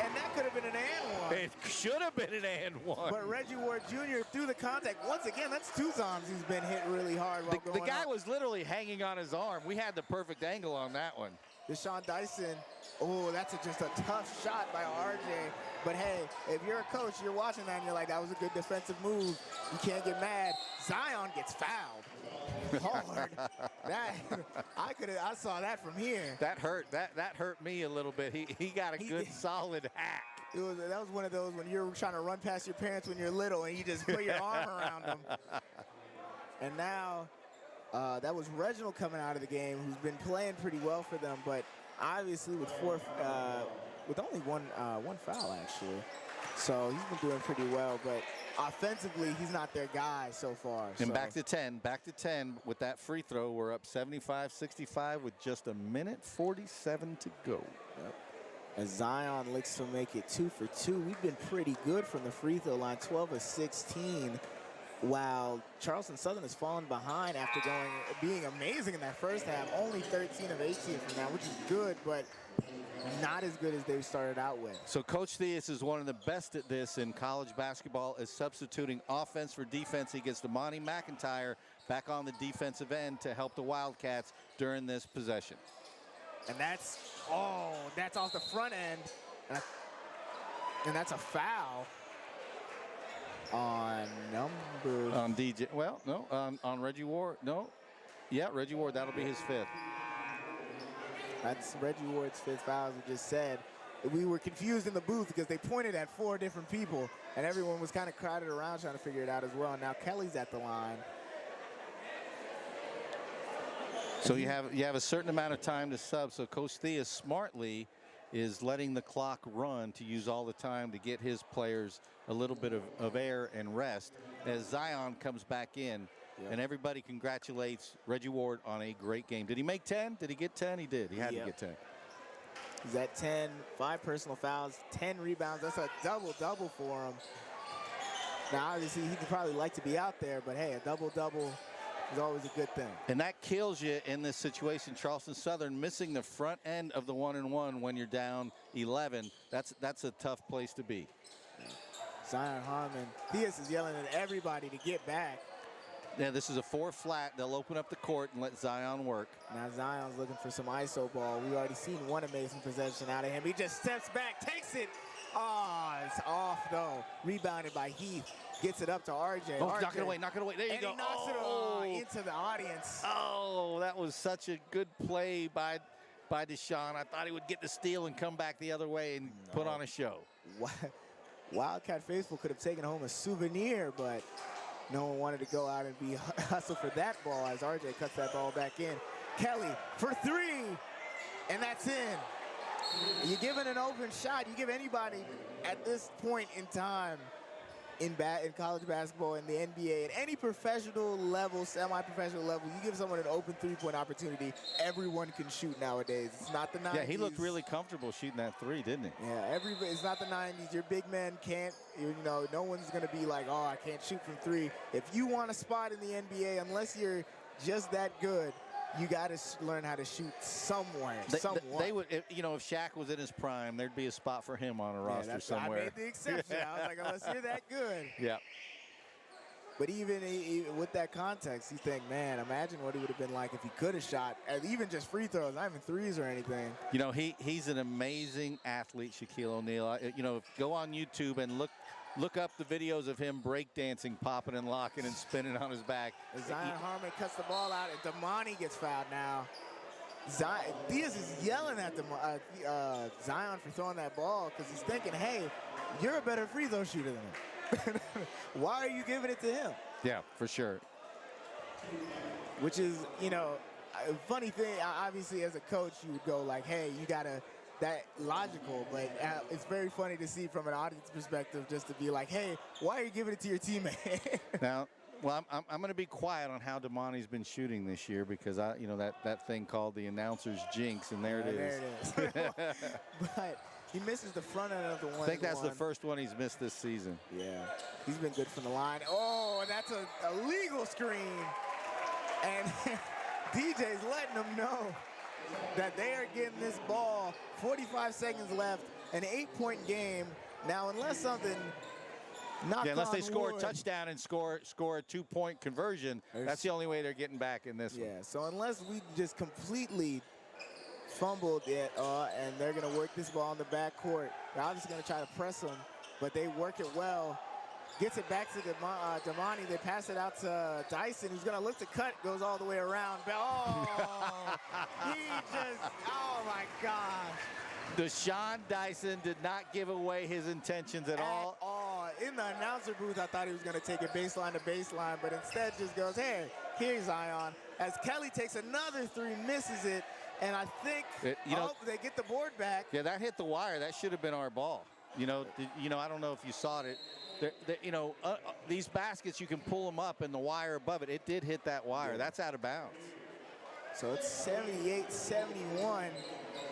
and that could have been an and one. It should have been an and one. But Reggie Ward Jr. through the contact. Once again, that's 2 times he's been hit really hard. The guy was literally hanging on his arm. We had the perfect angle on that one. Deshaun Dyson, oh, that's just a tough shot by RJ. But hey, if you're a coach, you're watching that and you're like, that was a good defensive move. You can't get mad. Zion gets found hard. I saw that from here. That hurt. That hurt me a little bit. He got a good solid hack. That was one of those when you're trying to run past your parents when you're little and you just put your arm around them. And now that was Reginald coming out of the game, who's been playing pretty well for them, but obviously with only one foul actually. So he's been doing pretty well, but offensively he's not their guy so far. And back to 10 with that free throw. We're up 75-65 with just 1:47 to go. Yep. As Zion looks to make it 2 for 2. We've been pretty good from the free throw line, 12 of 16. While Charleston Southern has fallen behind after being amazing in that first half, only 13 of 18 from that, which is good, but not as good as they started out with. So Coach Theus is one of the best at this in college basketball, is substituting offense for defense. He gets Damani McIntyre back on the defensive end to help the Wildcats during this possession. And that's off the front end. And that's a foul on DJ. Well, no, on Reggie Ward. No. Yeah, Reggie Ward, that'll be his 5th. That's Reggie Ward's 5th foul, as we just said. We were confused in the booth because they pointed at 4 different people, and everyone was kind of crowded around trying to figure it out as well. Now Kelly's at the line. So you have a certain amount of time to sub. So Coach Theus smartly is letting the clock run to use all the time to get his players a little bit of air and rest as Zion comes back in. Yep. And everybody congratulates Reggie Ward on a great game. Did he make 10? Did he get 10? He did. He had to get 10. He's at 10, 5 personal fouls, 10 rebounds. That's a double-double for him. Now, obviously, he'd probably like to be out there, but hey, a double-double is always a good thing. And that kills you in this situation. Charleston Southern missing the front end of the 1-and-1 when you're down 11. That's a tough place to be. Zion Harmon. Theus is yelling at everybody to get back. Yeah, this is a 4 flat. They'll open up the court and let Zion work. Now Zion's looking for some ISO ball. We've already seen one amazing possession out of him. He just steps back, takes it. Oh, it's off though. Rebounded by Heath. Gets it up to RJ. Oh, RJ. knock it away, knock it away. There you go. He knocks it into the audience. Oh, that was such a good play by Deshaun. I thought he would get the steal and come back the other way and put on a show. Wildcat faithful could have taken home a souvenir, but no one wanted to go out and be hustle for that ball as RJ cuts that ball back in. Kelly for 3, and that's in. You give it an open shot. You give anybody at this point in time in college basketball, in the NBA, at any professional level, semi-professional level, you give someone an open 3-point opportunity, everyone can shoot nowadays. It's not the 90s. Yeah, he looked really comfortable shooting that 3, didn't he? Yeah, it's not the 90s. Your big men can't, no one's going to be like, oh, I can't shoot from 3. If you want a spot in the NBA, unless you're just that good, you got to learn how to shoot somewhere. They would, if Shaq was in his prime, there'd be a spot for him on a roster somewhere. I made the exception. I was like, unless you're that good. Yeah. But even with that context, you think, man, imagine what he would have been like if he could have shot, even just free throws, not even threes or anything. He's an amazing athlete, Shaquille O'Neal. Go on YouTube and look up the videos of him breakdancing, popping and locking and spinning on his back. Zion Harmon cuts the ball out, and Damani gets fouled now. Theus is yelling at Zion for throwing that ball because he's thinking, hey, you're a better free throw shooter than him. Why are you giving it to him? Yeah, for sure. Which is, a funny thing. Obviously, as a coach, you would go like, hey, you got to, that logical, but it's very funny to see from an audience perspective just to be like, hey, why are you giving it to your teammate? Now, well, I'm going to be quiet on how Damani's been shooting this year because that thing called the announcer's jinx, and there it is. There it is. But he misses the front end of the one. I think that's the first one he's missed this season. Yeah, he's been good from the line. Oh, and that's a legal screen. And DJ's letting them know that they are getting this ball. 45 seconds left. an 8-point game. Now, unless something unless they score wood, a touchdown and score a 2-point conversion, that's the only way they're getting back in this one. Yeah, so unless we just completely fumbled it, and they're going to work this ball in the backcourt. They're obviously going to try to press them, but they work it well. Gets it back to Damani. They pass it out to Dyson, who's going to look to cut, goes all the way around. Oh, oh my gosh. Deshaun Dyson did not give away his intentions at all. In the announcer booth, I thought he was going to take it baseline to baseline, but instead just goes, hey, here's Zion. As Kelly takes another three, misses it, and I think they get the board back. Yeah, that hit the wire. That should have been our ball. I don't know if you saw it. These baskets, you can pull them up and the wire above it. It did hit that wire. Yeah. That's out of bounds. So it's 78-71.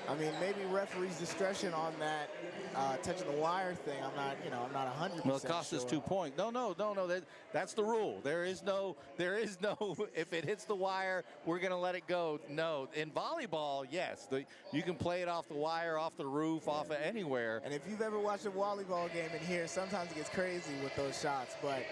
I mean, maybe referee's discretion on that touching the wire thing. I'm not 100%. Well, it cost us 2 points. No. That's the rule. There is no. If it hits the wire, we're gonna let it go. No. In volleyball, yes, you can play it off the wire, off the roof, off of anywhere. And if you've ever watched a volleyball game in here, sometimes it gets crazy with those shots. But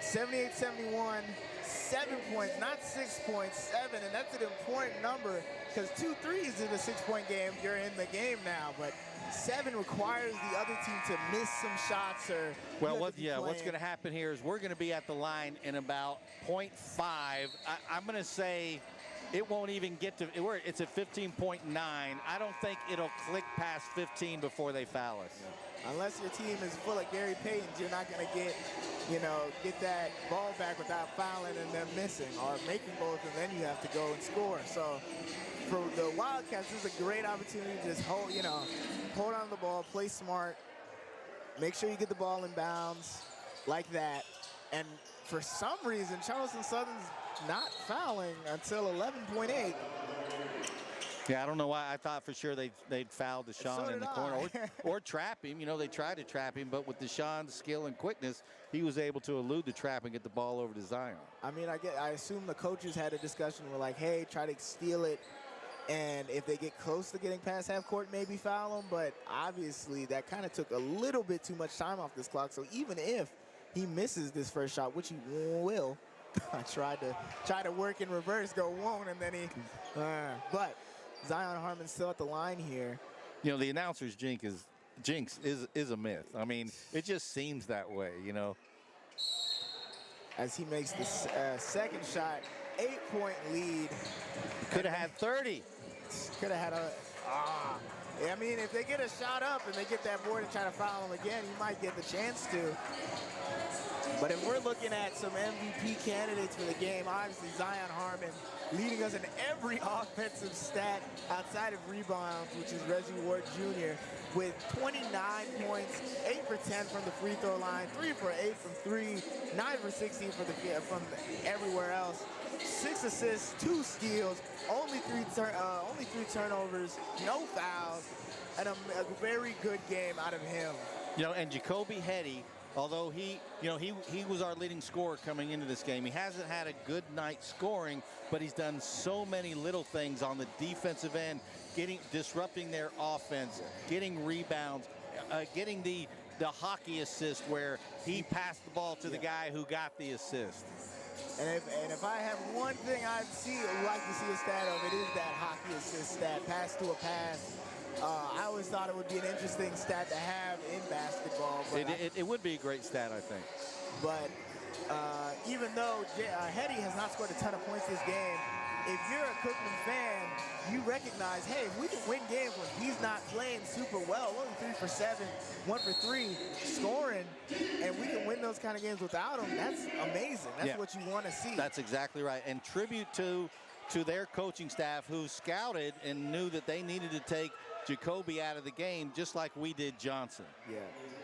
78-71. 7 points, not 6 points, 7, and that's an important number because 2 threes in a 6-point game, you're in the game now. But 7 requires the other team to miss some shots or. Well, what's going to happen here is we're going to be at the line in about 0.5. I'm going to say it won't even get to. It's at 15.9. I don't think it'll click past 15 before they foul us. Yeah. Unless your team is full of Gary Paytons, you're not going to get that ball back without fouling and them missing or making both, and then you have to go and score. So for the Wildcats, this is a great opportunity to just hold on to the ball, play smart, make sure you get the ball in bounds like that. And for some reason, Charleston Southern's not fouling until 11.8. Yeah, I don't know why. I thought for sure they'd foul Deshaun in the corner or trap him. They tried to trap him, but with Deshaun's skill and quickness, he was able to elude the trap and get the ball over to Zion. I mean, I assume the coaches had a discussion where like, hey, try to steal it, and if they get close to getting past half court, maybe foul them. But obviously, that kind of took a little bit too much time off this clock. So even if he misses this first shot, which he will, I tried to work in reverse, go won't, and then he, but. Zion Harmon's still at the line here. The announcer's jinx is a myth. I mean, it just seems that way, As he makes this second shot, 8-point lead. Could have had 30. Could have had I mean, if they get a shot up and they get that board and try to foul him again, he might get the chance to. But if we're looking at some MVP candidates for the game, obviously Zion Harmon leading us in every offensive stat outside of rebounds, which is Reggie Ward Jr. with 29 points, 8 for 10 from the free throw line, 3 for 8 from 3, 9 for 16 from everywhere else, 6 assists, 2 steals, only 3 turnovers, no fouls, and a very good game out of him. And Jacoby Hetty, although he was our leading scorer coming into this game, he hasn't had a good night scoring, but he's done so many little things on the defensive end, disrupting their offense, getting rebounds, getting the hockey assist where he passed the ball to the guy who got the assist. And if I have one thing I'd like to see a stat of, it is that hockey assist stat, pass to a pass. I always thought it would be an interesting stat to have in basketball. But it would be a great stat, I think. But even though Hetty has not scored a ton of points this game, if you're a Cookman fan, you recognize, hey, if we can win games when he's not playing super well, only 3 for 7, 1 for 3 scoring, and we can win those kind of games without him, that's amazing. That's what you want to see. That's exactly right. And tribute to their coaching staff who scouted and knew that they needed to take Jacoby out of the game, just like we did Johnson. Yeah.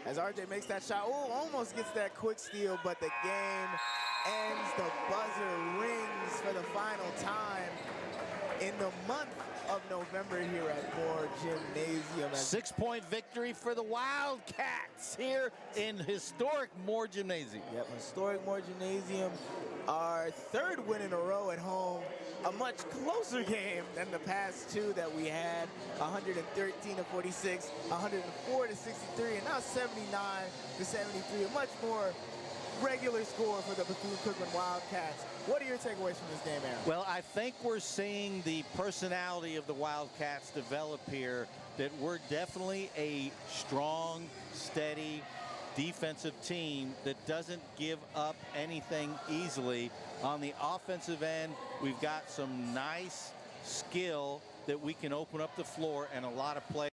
As RJ makes that shot, almost gets that quick steal, but the game ends. The buzzer rings for the final time in the month of November here at Moore Gymnasium. 6-point victory for the Wildcats here in historic Moore Gymnasium. Yep, historic Moore Gymnasium. Our 3rd win in a row at home. a much closer game than the past two that we had, 113 to 46, 104 to 63, and now 79 to 73. A much more regular score for the Bethune-Cookman Wildcats. What are your takeaways from this game, Aaron? Well, I think we're seeing the personality of the Wildcats develop here, that we're definitely a strong, steady defensive team that doesn't give up anything easily. On the offensive end, we've got some nice skill that we can open up the floor and a lot of play.